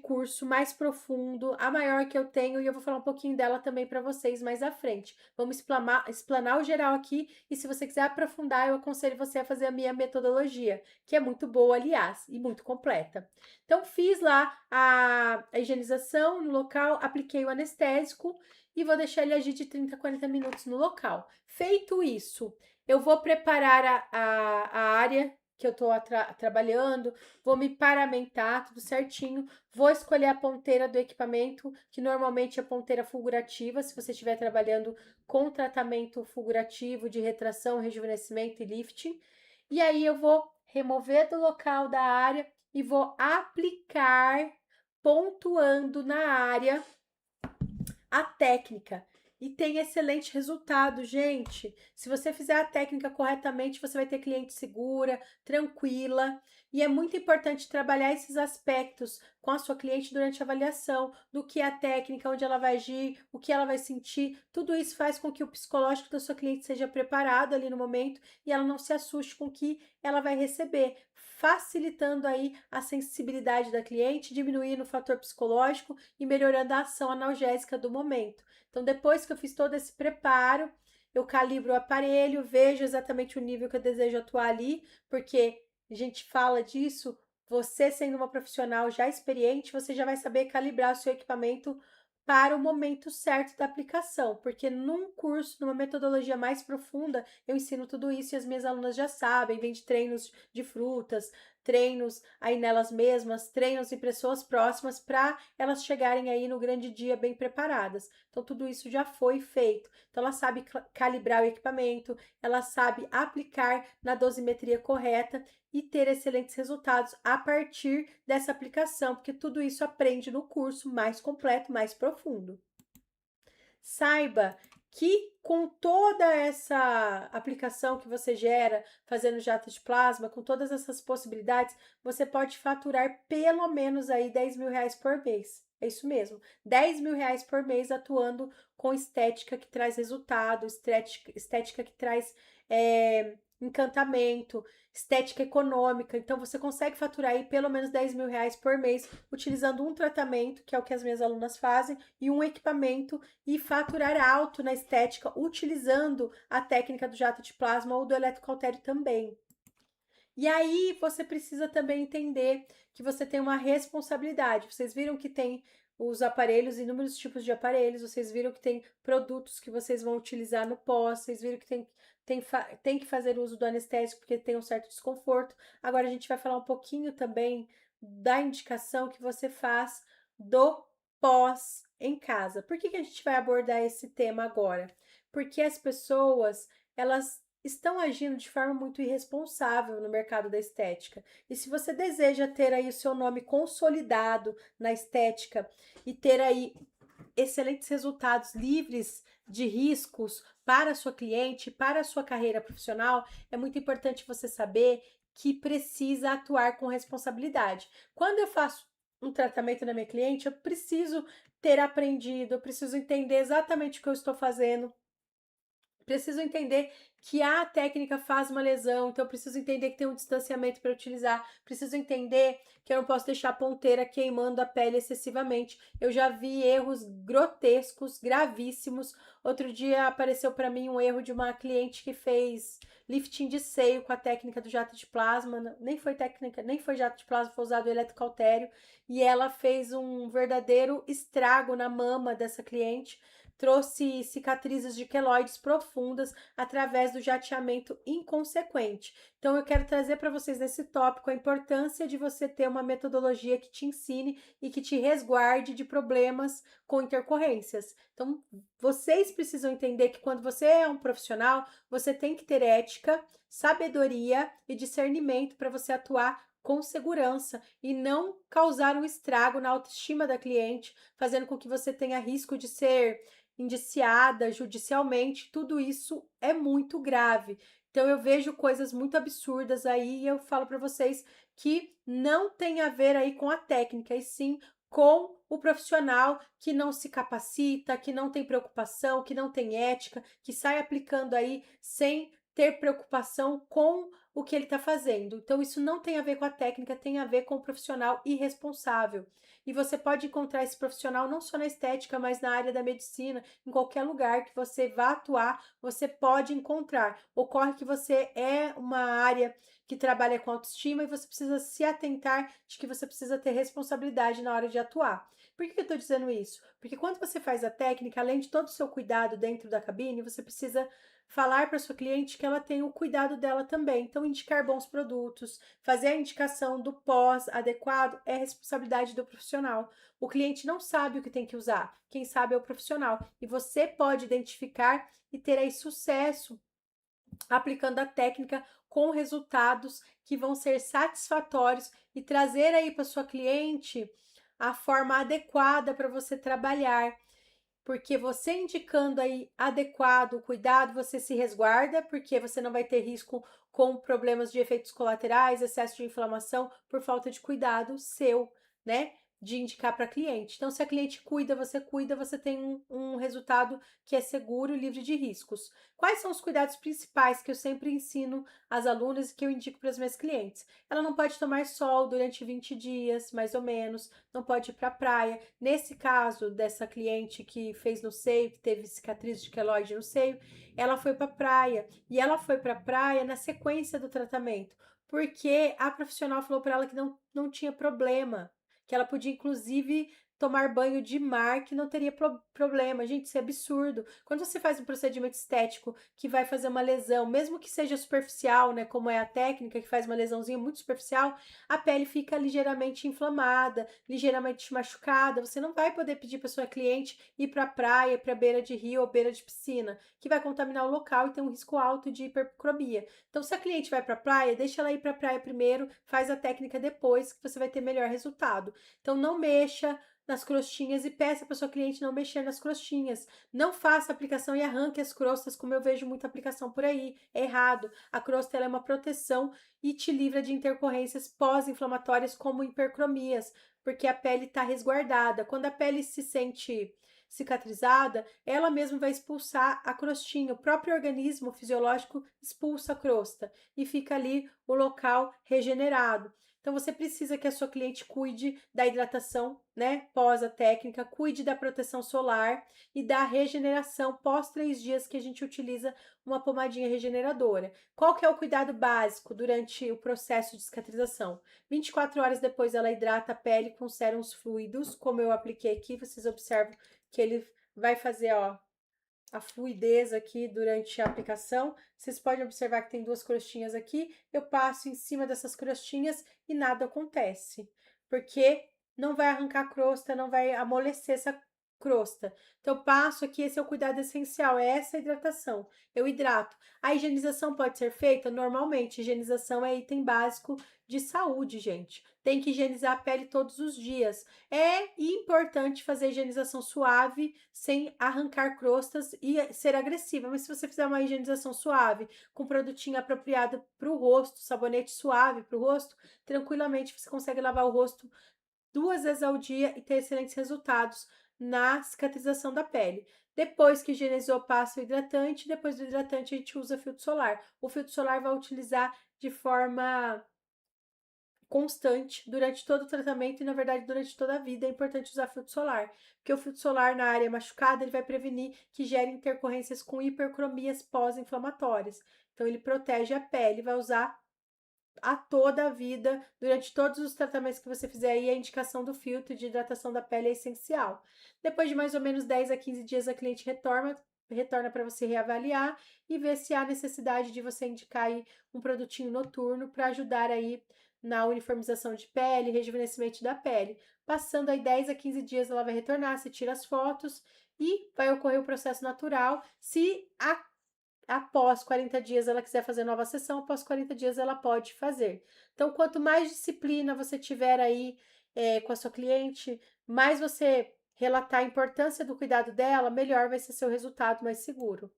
curso mais profundo, a maior que eu tenho, e eu vou falar um pouquinho dela também para vocês mais à frente. Vamos explanar o geral aqui, e se você quiser aprofundar, eu aconselho você a fazer a minha metodologia, que é muito boa, aliás, e muito completa. Então, fiz lá a higienização no local, apliquei o anestésico, e vou deixar ele agir de 30 a 40 minutos no local. Feito isso, eu vou preparar a área que eu estou trabalhando, vou me paramentar tudo certinho, vou escolher a ponteira do equipamento, que normalmente é ponteira fulgurativa, se você estiver trabalhando com tratamento fulgurativo de retração, rejuvenescimento e lifting. E aí eu vou remover do local da área e vou aplicar, pontuando na área, a técnica e tem excelente resultado, gente. Se você fizer a técnica corretamente, você vai ter cliente segura, tranquila. E é muito importante trabalhar esses aspectos com a sua cliente durante a avaliação, do que é a técnica, onde ela vai agir, o que ela vai sentir. Tudo isso faz com que o psicológico da sua cliente seja preparado ali no momento e ela não se assuste com o que ela vai receber, facilitando aí a sensibilidade da cliente, diminuindo o fator psicológico e melhorando a ação analgésica do momento. Então, depois que eu fiz todo esse preparo, eu calibro o aparelho, vejo exatamente o nível que eu desejo atuar ali, porque a gente fala disso, você sendo uma profissional já experiente, você já vai saber calibrar o seu equipamento para o momento certo da aplicação, porque num curso, numa metodologia mais profunda, eu ensino tudo isso e as minhas alunas já sabem, vem de treinos de frutas, treinos aí nelas mesmas, treinos em pessoas próximas, para elas chegarem aí no grande dia bem preparadas. Então, tudo isso já foi feito. Então, ela sabe calibrar o equipamento, ela sabe aplicar na dosimetria correta e ter excelentes resultados a partir dessa aplicação, porque tudo isso aprende no curso mais completo, mais profundo. Saiba que com toda essa aplicação que você gera fazendo jato de plasma, com todas essas possibilidades, você pode faturar pelo menos aí R$ 10.000 por mês. É isso mesmo, R$ 10.000 por mês atuando com estética que traz resultado, estética que traz encantamento, estética econômica. Então, você consegue faturar aí pelo menos R$ 10.000 por mês utilizando um tratamento, que é o que as minhas alunas fazem, e um equipamento, e faturar alto na estética utilizando a técnica do jato de plasma ou do eletrocautério também. E aí você precisa também entender que você tem uma responsabilidade. Vocês viram que tem os aparelhos, inúmeros tipos de aparelhos, vocês viram que tem produtos que vocês vão utilizar no pós, vocês viram que tem que fazer uso do anestésico porque tem um certo desconforto. Agora a gente vai falar um pouquinho também da indicação que você faz do pós em casa. Por que a gente vai abordar esse tema agora? Porque as pessoas, elas estão agindo de forma muito irresponsável no mercado da estética. E se você deseja ter aí o seu nome consolidado na estética e ter aí excelentes resultados livres de riscos para a sua cliente, para a sua carreira profissional, é muito importante você saber que precisa atuar com responsabilidade. Quando eu faço um tratamento na minha cliente, eu preciso ter aprendido, eu preciso entender exatamente o que eu estou fazendo, preciso entender que a técnica faz uma lesão, então eu preciso entender que tem um distanciamento para utilizar, preciso entender que eu não posso deixar a ponteira queimando a pele excessivamente. Eu já vi erros grotescos, gravíssimos. Outro dia apareceu para mim um erro de uma cliente que fez lifting de seio com a técnica do jato de plasma, nem foi técnica, nem foi jato de plasma, foi usado o eletrocautério, e ela fez um verdadeiro estrago na mama dessa cliente. Trouxe cicatrizes de queloides profundas através do jateamento inconsequente. Então, eu quero trazer para vocês nesse tópico a importância de você ter uma metodologia que te ensine e que te resguarde de problemas com intercorrências. Então, vocês precisam entender que quando você é um profissional, você tem que ter ética, sabedoria e discernimento para você atuar com segurança e não causar um estrago na autoestima da cliente, fazendo com que você tenha risco de ser indiciada judicialmente. Tudo isso é muito grave. Então eu vejo coisas muito absurdas aí e eu falo para vocês que não tem a ver aí com a técnica, e sim com o profissional que não se capacita, que não tem preocupação, que não tem ética, que sai aplicando aí sem ter preocupação com o que ele está fazendo. Então, isso não tem a ver com a técnica, tem a ver com o profissional irresponsável. E você pode encontrar esse profissional não só na estética, mas na área da medicina, em qualquer lugar que você vá atuar, você pode encontrar. Ocorre que você é uma área que trabalha com autoestima e você precisa se atentar de que você precisa ter responsabilidade na hora de atuar. Por que eu estou dizendo isso? Porque quando você faz a técnica, além de todo o seu cuidado dentro da cabine, você precisa falar para sua cliente que ela tem o cuidado dela também. Então, indicar bons produtos, fazer a indicação do pós adequado é responsabilidade do profissional. O cliente não sabe o que tem que usar, quem sabe é o profissional. E você pode identificar e ter aí sucesso aplicando a técnica com resultados que vão ser satisfatórios e trazer aí para sua cliente a forma adequada para você trabalhar. Porque você indicando aí adequado o cuidado, você se resguarda, porque você não vai ter risco com problemas de efeitos colaterais, excesso de inflamação por falta de cuidado seu, né? De indicar para cliente. Então, se a cliente cuida, você tem um resultado que é seguro e livre de riscos. Quais são os cuidados principais que eu sempre ensino às alunas e que eu indico para as minhas clientes? Ela não pode tomar sol durante 20 dias, mais ou menos, não pode ir para a praia. Nesse caso dessa cliente que fez no seio, que teve cicatriz de queloide no seio, ela foi para a praia. E ela foi para a praia na sequência do tratamento, porque a profissional falou para ela que não tinha problema, que ela podia inclusive tomar banho de mar, que não teria problema. Gente, isso é absurdo. Quando você faz um procedimento estético que vai fazer uma lesão, mesmo que seja superficial, né, como é a técnica que faz uma lesãozinha muito superficial, a pele fica ligeiramente inflamada, ligeiramente machucada. Você não vai poder pedir para sua cliente ir para a praia, para beira de rio ou beira de piscina, que vai contaminar o local e tem um risco alto de hipercromia. Então, se a cliente vai para a praia, deixa ela ir para a praia primeiro, faz a técnica depois, que você vai ter melhor resultado. Então, não mexa nas crostinhas e peça para sua cliente não mexer nas crostinhas. Não faça aplicação e arranque as crostas, como eu vejo muita aplicação por aí. É errado. A crosta ela é uma proteção e te livra de intercorrências pós-inflamatórias como hipercromias, porque a pele está resguardada. Quando a pele se sente cicatrizada, ela mesma vai expulsar a crostinha. O próprio organismo fisiológico expulsa a crosta e fica ali o local regenerado. Então você precisa que a sua cliente cuide da hidratação, né, pós a técnica, cuide da proteção solar e da regeneração pós 3 dias que a gente utiliza uma pomadinha regeneradora. Qual que é o cuidado básico durante o processo de cicatrização? 24 horas depois ela hidrata a pele com sérums fluidos, como eu apliquei aqui, vocês observam que ele vai fazer, ó, a fluidez aqui durante a aplicação. Vocês podem observar que tem 2 crostinhas aqui. Eu passo em cima dessas crostinhas e nada acontece, porque não vai arrancar a crosta, não vai amolecer essa crosta. Então, eu passo aqui, esse é o cuidado essencial, é essa hidratação. Eu hidrato. A higienização pode ser feita normalmente. Higienização é item básico de saúde, gente. Tem que higienizar a pele todos os dias. É importante fazer higienização suave, sem arrancar crostas e ser agressiva. Mas se você fizer uma higienização suave, com produtinho apropriado para o rosto, sabonete suave para o rosto, tranquilamente você consegue lavar o rosto 2 vezes ao dia e ter excelentes resultados na cicatrização da pele. Depois que higienizou, passa o hidratante. Depois do hidratante, a gente usa filtro solar. O filtro solar vai utilizar de forma constante durante todo o tratamento e, na verdade, durante toda a vida é importante usar filtro solar, porque o filtro solar na área machucada ele vai prevenir que gere intercorrências com hipercromias pós-inflamatórias. Então, ele protege a pele, vai usar a toda a vida, durante todos os tratamentos que você fizer aí, a indicação do filtro de hidratação da pele é essencial. Depois de mais ou menos 10 a 15 dias, a cliente retorna para você reavaliar e ver se há necessidade de você indicar aí um produtinho noturno para ajudar aí na uniformização de pele, rejuvenescimento da pele. Passando aí 10 a 15 dias, ela vai retornar, você tira as fotos e vai ocorrer o processo natural. Se após 40 dias ela quiser fazer nova sessão, após 40 dias ela pode fazer. Então, quanto mais disciplina você tiver aí com a sua cliente, mais você relatar a importância do cuidado dela, melhor vai ser seu resultado, mais seguro.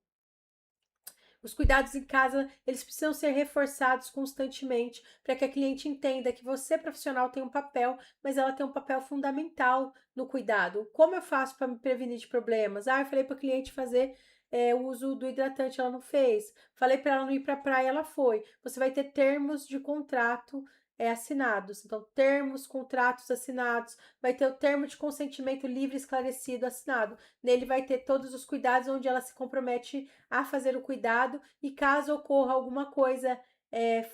Os cuidados em casa, eles precisam ser reforçados constantemente para que a cliente entenda que você, profissional, tem um papel, mas ela tem um papel fundamental no cuidado. Como eu faço para me prevenir de problemas? Eu falei para a cliente fazer o uso do hidratante, ela não fez. Falei para ela não ir para a praia, ela foi. Você vai ter termos de contrato assinados. Então, termos, contratos assinados, vai ter o termo de consentimento livre e esclarecido assinado. Nele vai ter todos os cuidados onde ela se compromete a fazer o cuidado e caso ocorra alguma coisa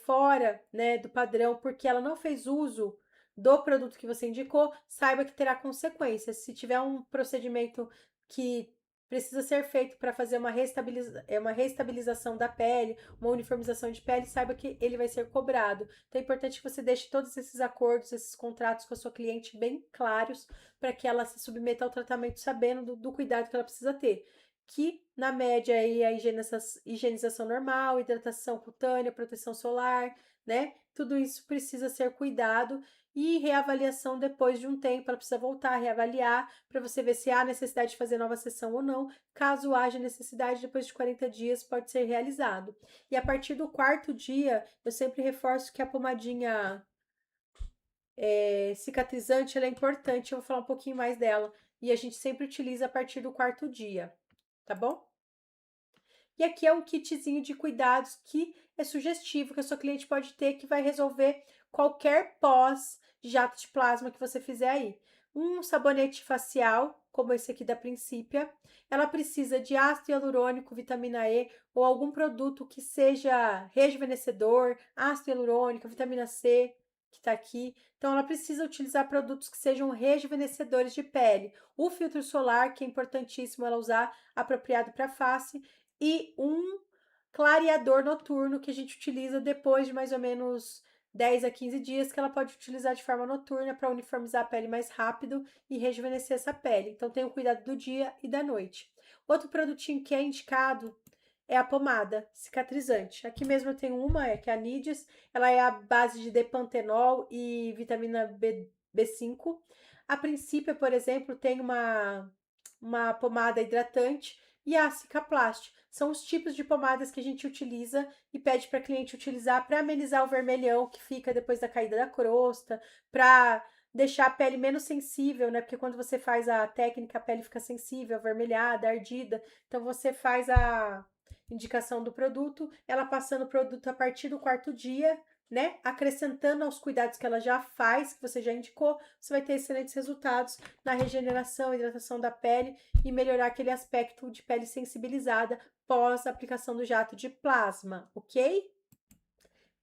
fora, né, do padrão, porque ela não fez uso do produto que você indicou, saiba que terá consequências. Se tiver um procedimento que precisa ser feito para fazer uma reestabilização da pele, uma uniformização de pele, saiba que ele vai ser cobrado. Então é importante que você deixe todos esses acordos, esses contratos com a sua cliente bem claros, para que ela se submeta ao tratamento sabendo do cuidado que ela precisa ter. Que, na média, aí, a higienização normal, hidratação cutânea, proteção solar, né? Tudo isso precisa ser cuidado e reavaliação depois de um tempo. Ela precisa voltar a reavaliar para você ver se há necessidade de fazer nova sessão ou não. Caso haja necessidade, depois de 40 dias pode ser realizado. E a partir do 4º dia, eu sempre reforço que a pomadinha cicatrizante ela é importante. Eu vou falar um pouquinho mais dela. E a gente sempre utiliza a partir do 4º dia, tá bom? E aqui é um kitzinho de cuidados que é sugestivo, que a sua cliente pode ter, que vai resolver qualquer pós de jato de plasma que você fizer aí. Um sabonete facial, como esse aqui da Principia. Ela precisa de ácido hialurônico, vitamina E ou algum produto que seja rejuvenescedor, ácido hialurônico, vitamina C, que tá aqui. Então, ela precisa utilizar produtos que sejam rejuvenescedores de pele. O filtro solar, que é importantíssimo ela usar, apropriado para face, e um clareador noturno que a gente utiliza depois de mais ou menos 10 a 15 dias, que ela pode utilizar de forma noturna para uniformizar a pele mais rápido e rejuvenescer essa pele. Então, tenha o cuidado do dia e da noite. Outro produtinho que é indicado é a pomada cicatrizante. Aqui mesmo eu tenho uma, que é a Nides. Ela é a base de depantenol e vitamina B5. A princípio, por exemplo, tem uma pomada hidratante e a Cicaplast. São os tipos de pomadas que a gente utiliza e pede para cliente utilizar para amenizar o vermelhão que fica depois da caída da crosta, para deixar a pele menos sensível, né? Porque quando você faz a técnica, a pele fica sensível, avermelhada, ardida. Então você faz a indicação do produto, ela passando o produto a partir do quarto dia, né? Acrescentando aos cuidados que ela já faz, que você já indicou, você vai ter excelentes resultados na regeneração, hidratação da pele e melhorar aquele aspecto de pele sensibilizada pós aplicação do jato de plasma, ok?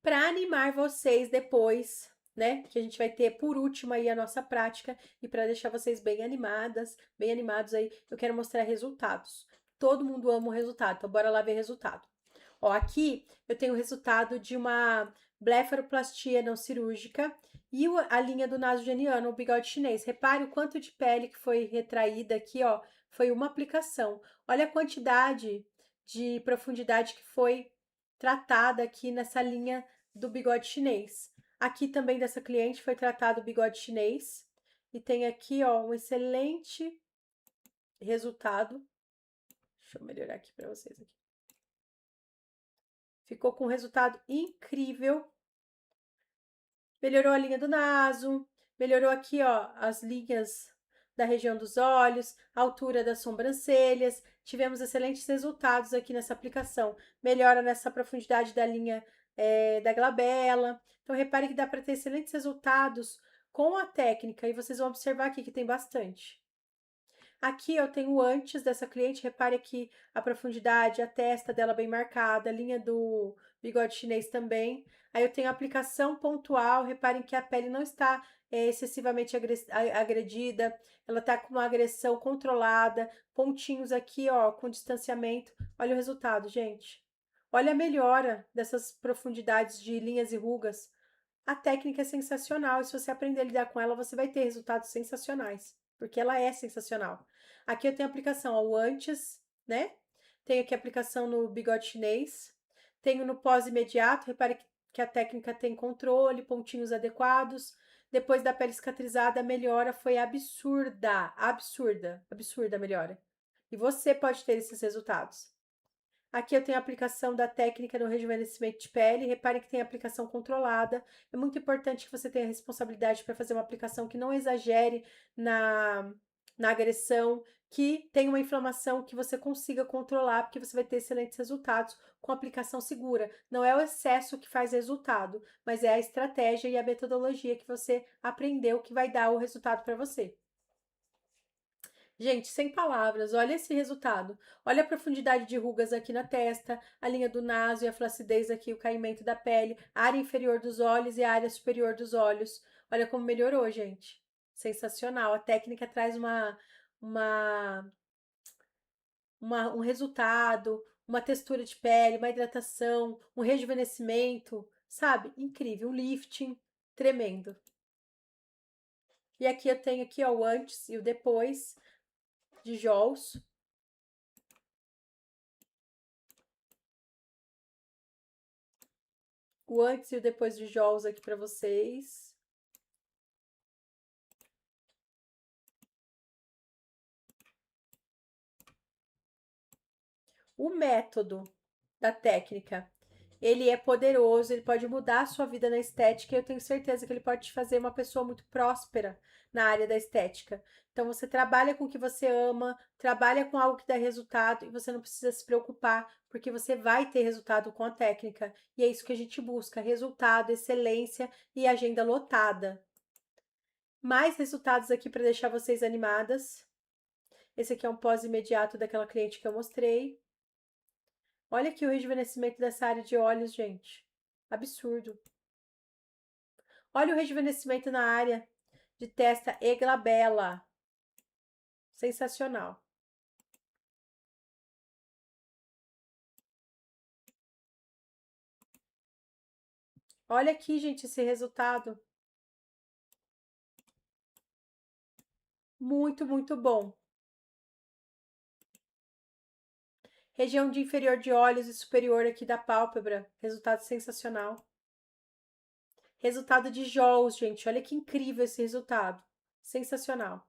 Para animar vocês depois, né? Que a gente vai ter por último aí a nossa prática e para deixar vocês bem animadas, bem animados aí, eu quero mostrar resultados. Todo mundo ama o resultado, então bora lá ver resultado. Ó, aqui eu tenho o resultado de uma blefaroplastia não cirúrgica e a linha do nasogeniano, o bigode chinês. Repare o quanto de pele que foi retraída aqui, ó, foi uma aplicação. Olha a quantidade de profundidade que foi tratada aqui nessa linha do bigode chinês. Aqui também dessa cliente foi tratado o bigode chinês e tem aqui, ó, um excelente resultado. Deixa eu melhorar aqui para vocês aqui. Ficou com um resultado incrível. Melhorou a linha do naso, melhorou aqui, ó, as linhas da região dos olhos, a altura das sobrancelhas. Tivemos excelentes resultados aqui nessa aplicação. Melhora nessa profundidade da linha da glabela. Então, repare que dá para ter excelentes resultados com a técnica e vocês vão observar aqui que tem bastante. Aqui eu tenho antes dessa cliente, repare aqui a profundidade, a testa dela bem marcada, a linha do bigode chinês também. Aí eu tenho a aplicação pontual, reparem que a pele não está excessivamente agredida, ela está com uma agressão controlada, pontinhos aqui, ó, com distanciamento. Olha o resultado, gente. Olha a melhora dessas profundidades de linhas e rugas. A técnica é sensacional e se você aprender a lidar com ela, você vai ter resultados sensacionais, porque ela é sensacional. Aqui eu tenho a aplicação ao antes, né? Tenho aqui a aplicação no bigode chinês. Tenho no pós imediato, repare que a técnica tem controle, pontinhos adequados. Depois da pele cicatrizada, a melhora foi absurda, absurda, absurda a melhora. E você pode ter esses resultados. Aqui eu tenho a aplicação da técnica no rejuvenescimento de pele. Repare que tem aplicação controlada. É muito importante que você tenha responsabilidade para fazer uma aplicação que não exagere na agressão, que tenha uma inflamação que você consiga controlar, porque você vai ter excelentes resultados com aplicação segura. Não é o excesso que faz resultado, mas é a estratégia e a metodologia que você aprendeu que vai dar o resultado para você. Gente, sem palavras, olha esse resultado. Olha a profundidade de rugas aqui na testa, a linha do naso e a flacidez aqui, o caimento da pele, a área inferior dos olhos e a área superior dos olhos. Olha como melhorou, gente. Sensacional. A técnica traz uma, um resultado, uma textura de pele, uma hidratação, um rejuvenescimento, sabe? Incrível, um lifting tremendo. E aqui eu tenho aqui, ó, o antes e o depois de Jols. O antes e o depois de Jols aqui para vocês. O método da técnica, ele é poderoso, ele pode mudar a sua vida na estética e eu tenho certeza que ele pode te fazer uma pessoa muito próspera na área da estética. Então você trabalha com o que você ama, trabalha com algo que dá resultado e você não precisa se preocupar, porque você vai ter resultado com a técnica. E é isso que a gente busca, resultado, excelência e agenda lotada. Mais resultados aqui para deixar vocês animadas. Esse aqui é um pós imediato daquela cliente que eu mostrei. Olha aqui o rejuvenescimento dessa área de olhos, gente. Absurdo. Olha o rejuvenescimento na área de testa e glabela. Sensacional. Olha aqui, gente, esse resultado. Muito, muito bom. Região de inferior de olhos e superior aqui da pálpebra. Resultado sensacional. Resultado de Jols, gente. Olha que incrível esse resultado. Sensacional.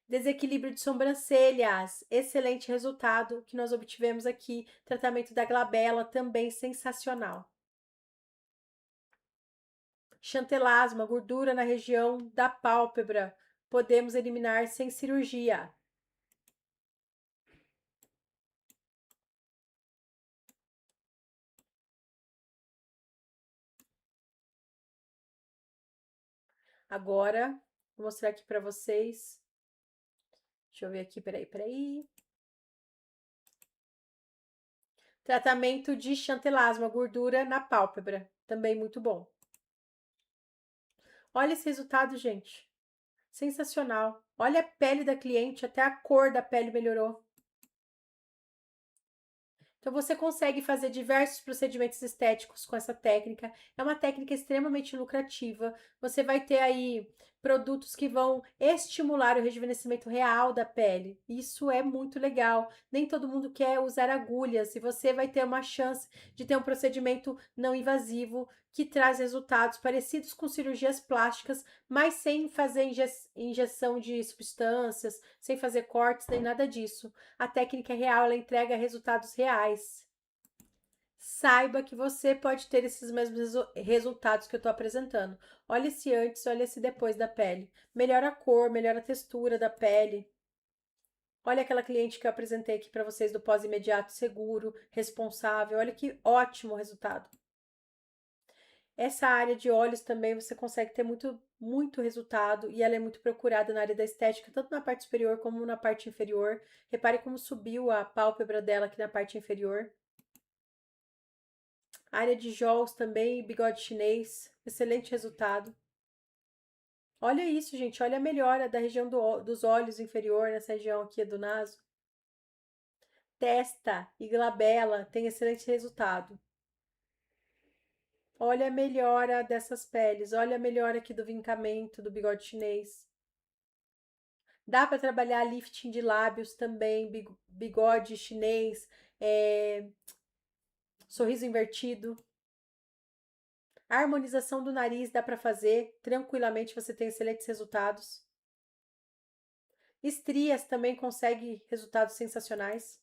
Desequilíbrio de sobrancelhas, excelente resultado que nós obtivemos aqui. Tratamento da glabela, também sensacional. Chantelasma, gordura na região da pálpebra, podemos eliminar sem cirurgia. Agora, vou mostrar aqui para vocês. Deixa eu ver aqui, peraí. Tratamento de chantelasma, gordura na pálpebra, também muito bom. Olha esse resultado, gente. Sensacional. Olha a pele da cliente, até a cor da pele melhorou. Então, você consegue fazer diversos procedimentos estéticos com essa técnica. É uma técnica extremamente lucrativa. Você vai ter aí produtos que vão estimular o rejuvenescimento real da pele. Isso é muito legal. Nem todo mundo quer usar agulhas e você vai ter uma chance de ter um procedimento não invasivo que traz resultados parecidos com cirurgias plásticas, mas sem fazer injeção de substâncias, sem fazer cortes nem nada disso. A técnica é real, ela entrega resultados reais. Saiba que você pode ter esses mesmos resultados que eu estou apresentando. Olha esse antes, olha esse depois da pele. Melhora a cor, melhora a textura da pele. Olha aquela cliente que eu apresentei aqui para vocês do pós-imediato seguro, responsável. Olha que ótimo resultado. Essa área de olhos também você consegue ter muito resultado e ela é muito procurada na área da estética, tanto na parte superior como na parte inferior. Repare como subiu a pálpebra dela aqui na parte inferior. Área de Jols também, bigode chinês, excelente resultado. Olha isso, gente, olha a melhora da região dos olhos inferior, nessa região aqui do naso. Testa e glabela tem excelente resultado. Olha a melhora dessas peles, olha a melhora aqui do vincamento do bigode chinês. Dá para trabalhar lifting de lábios também, bigode chinês, sorriso invertido. A harmonização do nariz dá para fazer tranquilamente, você tem excelentes resultados. Estrias também consegue resultados sensacionais.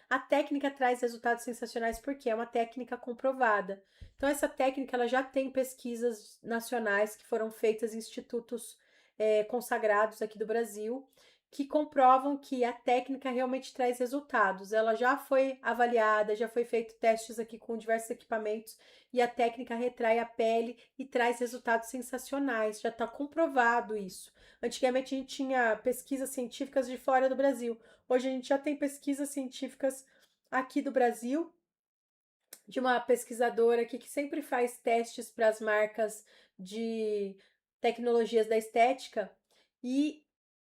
A técnica traz resultados sensacionais porque é uma técnica comprovada. Então, essa técnica ela já tem pesquisas nacionais que foram feitas em institutos consagrados aqui do Brasil, que comprovam que a técnica realmente traz resultados. Ela já foi avaliada, já foi feito testes aqui com diversos equipamentos e a técnica retrai a pele e traz resultados sensacionais. Já está comprovado isso. Antigamente a gente tinha pesquisas científicas de fora do Brasil. Hoje a gente já tem pesquisas científicas aqui do Brasil, de uma pesquisadora aqui que sempre faz testes para as marcas de tecnologias da estética, e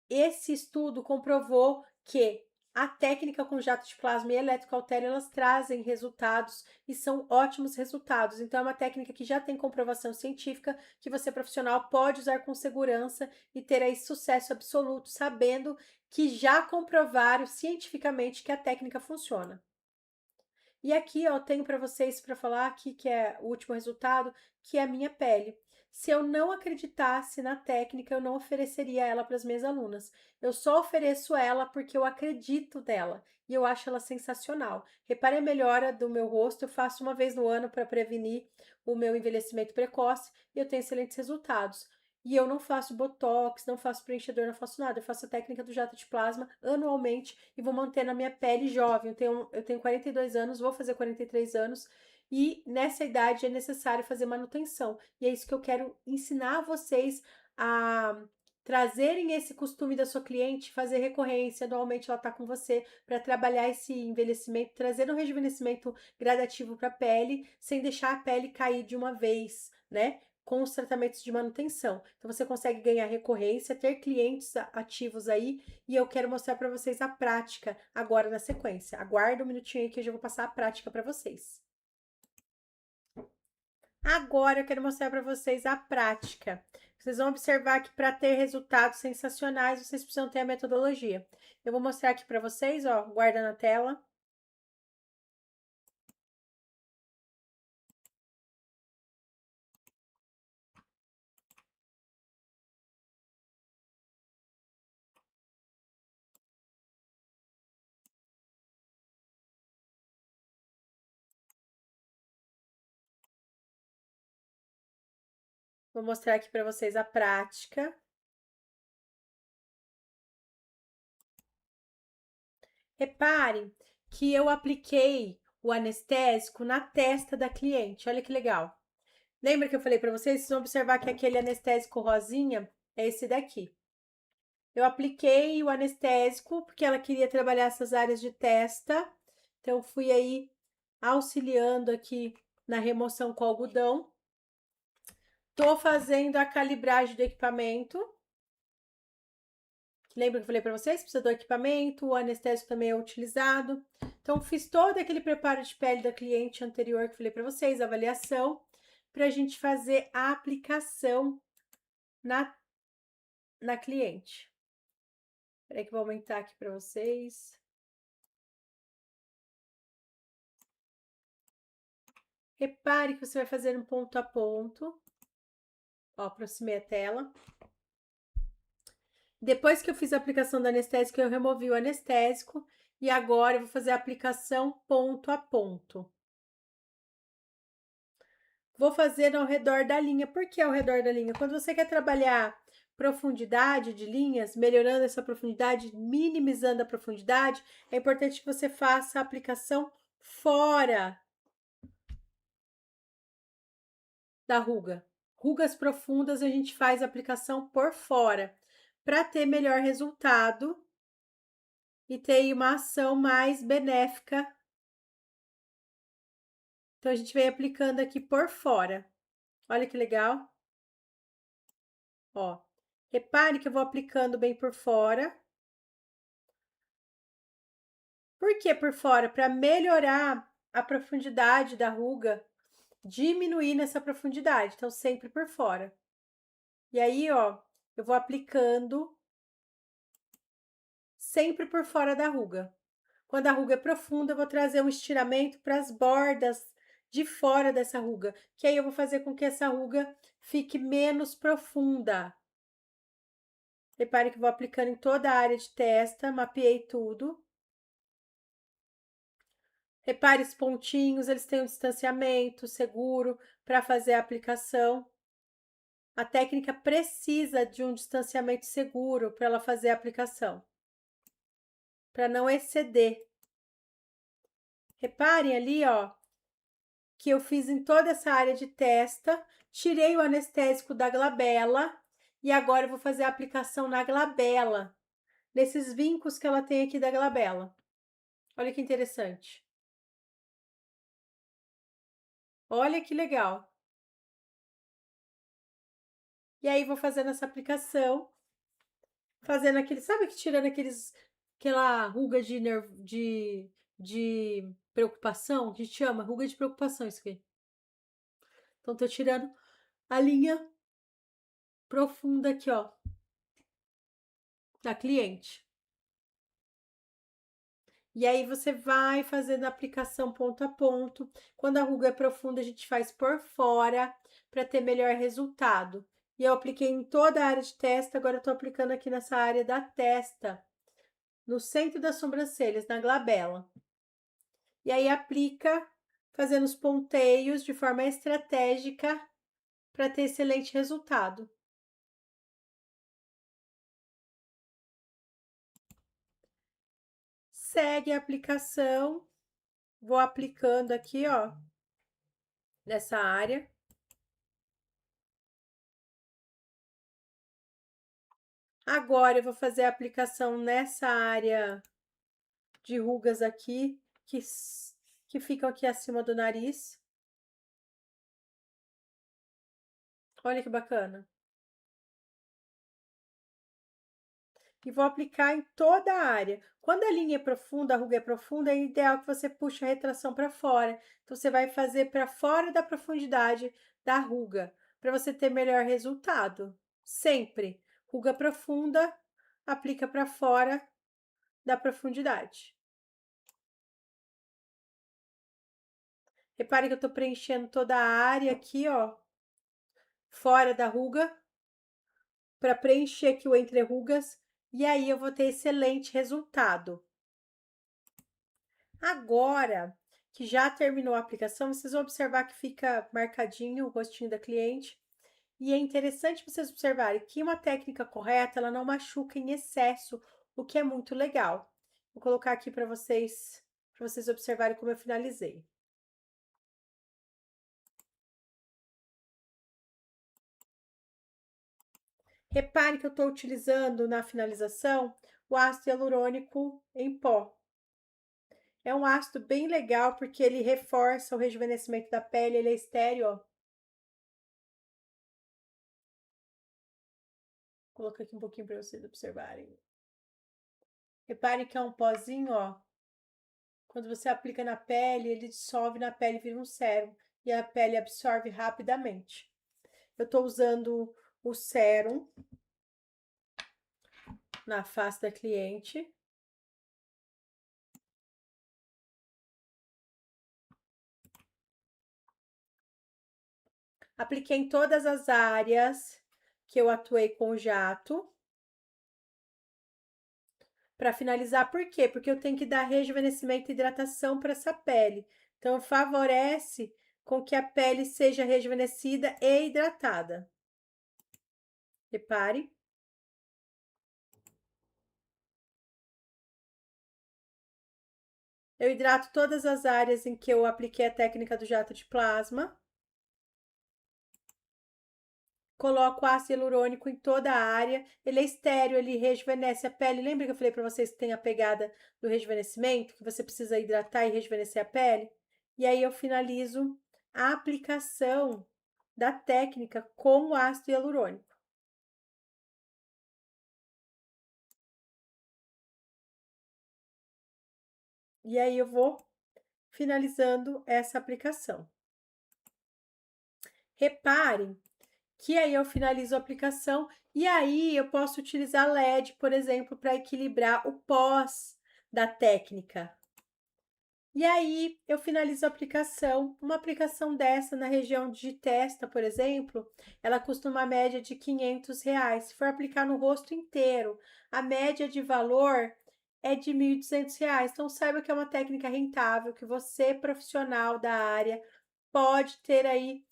esse estudo comprovou que a técnica com jato de plasma e eletrocautério, elas trazem resultados e são ótimos resultados. Então, é uma técnica que já tem comprovação científica, que você profissional pode usar com segurança e ter aí sucesso absoluto, sabendo que já comprovaram cientificamente que a técnica funciona. E aqui, ó, tenho para vocês para falar aqui que é o último resultado, que é a minha pele. Se eu não acreditasse na técnica, eu não ofereceria ela para as minhas alunas. Eu só ofereço ela porque eu acredito nela e eu acho ela sensacional. Repare a melhora do meu rosto, eu faço uma vez no ano para prevenir o meu envelhecimento precoce e eu tenho excelentes resultados. E eu não faço botox, não faço preenchedor, não faço nada. Eu faço a técnica do jato de plasma anualmente e vou manter na minha pele jovem. Eu tenho 42 anos, vou fazer 43 anos e nessa idade é necessário fazer manutenção. E é isso que eu quero ensinar vocês a trazerem esse costume da sua cliente, fazer recorrência, anualmente ela está com você para trabalhar esse envelhecimento, trazer um rejuvenescimento gradativo para a pele, sem deixar a pele cair de uma vez, né? Com os tratamentos de manutenção. Então você consegue ganhar recorrência, ter clientes ativos aí, e eu quero mostrar para vocês a prática agora na sequência. Aguarda um minutinho aí que eu já vou passar a prática para vocês. Agora eu quero mostrar para vocês a prática. Vocês vão observar que para ter resultados sensacionais, vocês precisam ter a metodologia. Eu vou mostrar aqui para vocês, ó, guarda na tela. Vou mostrar aqui para vocês a prática. Reparem que eu apliquei o anestésico na testa da cliente. Olha que legal. Lembra que eu falei para vocês? Vocês vão observar que aquele anestésico rosinha é esse daqui. Eu apliquei o anestésico porque ela queria trabalhar essas áreas de testa. Então, fui aí auxiliando aqui na remoção com algodão. Tô fazendo a calibragem do equipamento. Lembra que eu falei para vocês? Precisa do equipamento, o anestésico também é utilizado. Então, fiz todo aquele preparo de pele da cliente anterior que eu falei para vocês, avaliação, para a gente fazer a aplicação na cliente. Espera aí que eu vou aumentar aqui para vocês. Repare que você vai fazer um ponto a ponto. Ó, aproximei a tela. Depois que eu fiz a aplicação do anestésico, eu removi o anestésico e agora eu vou fazer a aplicação ponto a ponto. Vou fazer ao redor da linha. Por que ao redor da linha? Quando você quer trabalhar profundidade de linhas, melhorando essa profundidade, minimizando a profundidade, é importante que você faça a aplicação fora da ruga. Rugas profundas a gente faz a aplicação por fora, para ter melhor resultado e ter uma ação mais benéfica. Então, a gente vem aplicando aqui por fora. Olha que legal. Ó, repare que eu vou aplicando bem por fora. Por que por fora? Para melhorar a profundidade da ruga, diminuir nessa profundidade. Então, sempre por fora. E aí, ó, eu vou aplicando sempre por fora da ruga. Quando a ruga é profunda, eu vou trazer um estiramento para as bordas de fora dessa ruga, que aí eu vou fazer com que essa ruga fique menos profunda. Repare que eu vou aplicando em toda a área de testa, mapeei tudo. Repare os pontinhos, eles têm um distanciamento seguro para fazer a aplicação. A técnica precisa de um distanciamento seguro para ela fazer a aplicação, para não exceder. Reparem ali, ó, que eu fiz em toda essa área de testa, tirei o anestésico da glabela e agora eu vou fazer a aplicação na glabela, nesses vincos que ela tem aqui da glabela. Olha que interessante. Olha que legal. E aí, vou fazendo essa aplicação, fazendo aquele, sabe que tirando aquela ruga de preocupação, que chama ruga de preocupação isso aqui. Então, tô tirando a linha profunda aqui, ó, da cliente. E aí, você vai fazendo a aplicação ponto a ponto. Quando a ruga é profunda, a gente faz por fora para ter melhor resultado. E eu apliquei em toda a área de testa, agora eu tô aplicando aqui nessa área da testa, no centro das sobrancelhas, na glabela. E aí, aplica fazendo os ponteios de forma estratégica para ter excelente resultado. Segue a aplicação, vou aplicando aqui, ó, nessa área. Agora, eu vou fazer a aplicação nessa área de rugas aqui, que ficam aqui acima do nariz. Olha que bacana. E vou aplicar em toda a área. Quando a linha é profunda, a ruga é profunda, é ideal que você puxe a retração para fora. Então, você vai fazer para fora da profundidade da ruga, para você ter melhor resultado. Sempre. Ruga profunda, aplica para fora da profundidade. Repare que eu tô preenchendo toda a área aqui, ó, fora da ruga, para preencher aqui o entre rugas, e aí eu vou ter excelente resultado. Agora que já terminou a aplicação, vocês vão observar que fica marcadinho o rostinho da cliente. E é interessante vocês observarem que uma técnica correta, ela não machuca em excesso, o que é muito legal. Vou colocar aqui para vocês observarem como eu finalizei. Repare que eu estou utilizando na finalização o ácido hialurônico em pó. É um ácido bem legal porque ele reforça o rejuvenescimento da pele, ele é estéreo, ó. Vou colocar aqui um pouquinho para vocês observarem. Reparem que é um pozinho, ó. Quando você aplica na pele, ele dissolve na pele, vira um sérum e a pele absorve rapidamente. Eu tô usando o sérum na face da cliente. Apliquei em todas as áreas que eu atuei com o jato. Para finalizar, por quê? Porque eu tenho que dar rejuvenescimento e hidratação para essa pele. Então, favorece com que a pele seja rejuvenescida e hidratada. Repare. Eu hidrato todas as áreas em que eu apliquei a técnica do jato de plasma. Coloco ácido hialurônico em toda a área. Ele é estéreo, ele rejuvenesce a pele. Lembra que eu falei para vocês que tem a pegada do rejuvenescimento? Que você precisa hidratar e rejuvenescer a pele? E aí eu finalizo a aplicação da técnica com o ácido hialurônico. E aí eu vou finalizando essa aplicação. Reparem que aí eu finalizo a aplicação e aí eu posso utilizar LED, por exemplo, para equilibrar o pós da técnica. E aí eu finalizo a aplicação. Uma aplicação dessa na região de testa, por exemplo, ela custa uma média de R$ 500. Se for aplicar no rosto inteiro, a média de valor é de R$ 1.200. Então saiba que é uma técnica rentável, que você, profissional da área, pode ter aí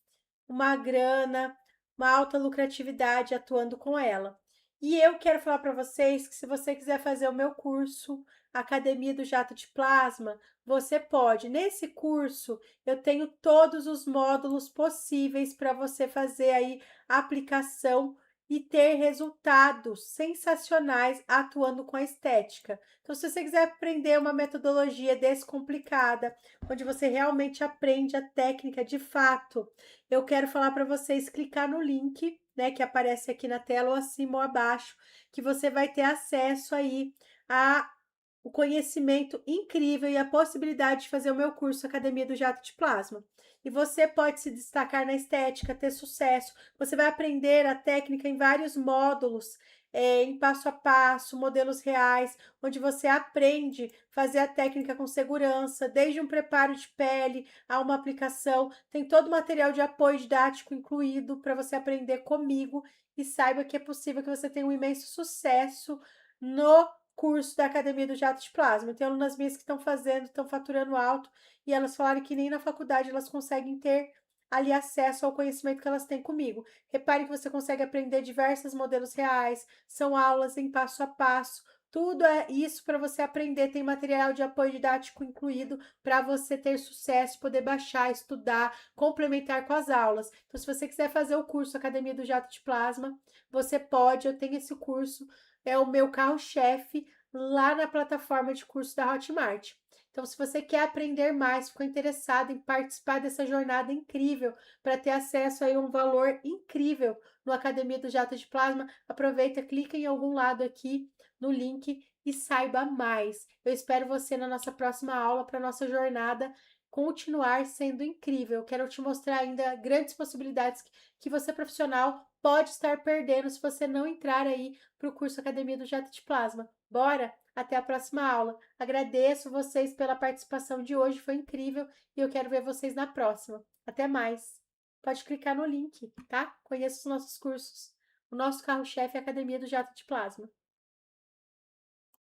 uma grana, uma alta lucratividade atuando com ela. E eu quero falar para vocês que se você quiser fazer o meu curso Academia do Jato de Plasma, você pode. Nesse curso, eu tenho todos os módulos possíveis para você fazer aí a aplicação e ter resultados sensacionais atuando com a estética. Então, se você quiser aprender uma metodologia descomplicada, onde você realmente aprende a técnica de fato, eu quero falar para vocês clicar no link, né, que aparece aqui na tela ou acima ou abaixo, que você vai ter acesso aí a o conhecimento incrível e a possibilidade de fazer o meu curso Academia do Jato de Plasma. E você pode se destacar na estética, ter sucesso. Você vai aprender a técnica em vários módulos, em passo a passo, modelos reais, onde você aprende a fazer a técnica com segurança, desde um preparo de pele a uma aplicação. Tem todo o material de apoio didático incluído para você aprender comigo e saiba que é possível que você tenha um imenso sucesso no curso da Academia do Jato de Plasma. Tem alunas minhas que estão fazendo, estão faturando alto e elas falaram que nem na faculdade elas conseguem ter ali acesso ao conhecimento que elas têm comigo. Repare que você consegue aprender diversos modelos reais, são aulas em passo a passo. Tudo é isso para você aprender. Tem material de apoio didático incluído para você ter sucesso, poder baixar, estudar, complementar com as aulas. Então, se você quiser fazer o curso Academia do Jato de Plasma, você pode. Eu tenho esse curso, é o meu carro-chefe lá na plataforma de curso da Hotmart. Então, se você quer aprender mais, ficou interessado em participar dessa jornada incrível para ter acesso a um valor incrível no Academia do Jato de Plasma, aproveita, clica em algum lado aqui no link e saiba mais. Eu espero você na nossa próxima aula para nossa jornada continuar sendo incrível. Quero te mostrar ainda grandes possibilidades que você profissional pode estar perdendo se você não entrar aí para o curso Academia do Jato de Plasma. Bora? Até a próxima aula. Agradeço vocês pela participação de hoje, foi incrível e eu quero ver vocês na próxima. Até mais. Pode clicar no link, tá? Conheça os nossos cursos. O nosso carro-chefe é a Academia do Jato de Plasma.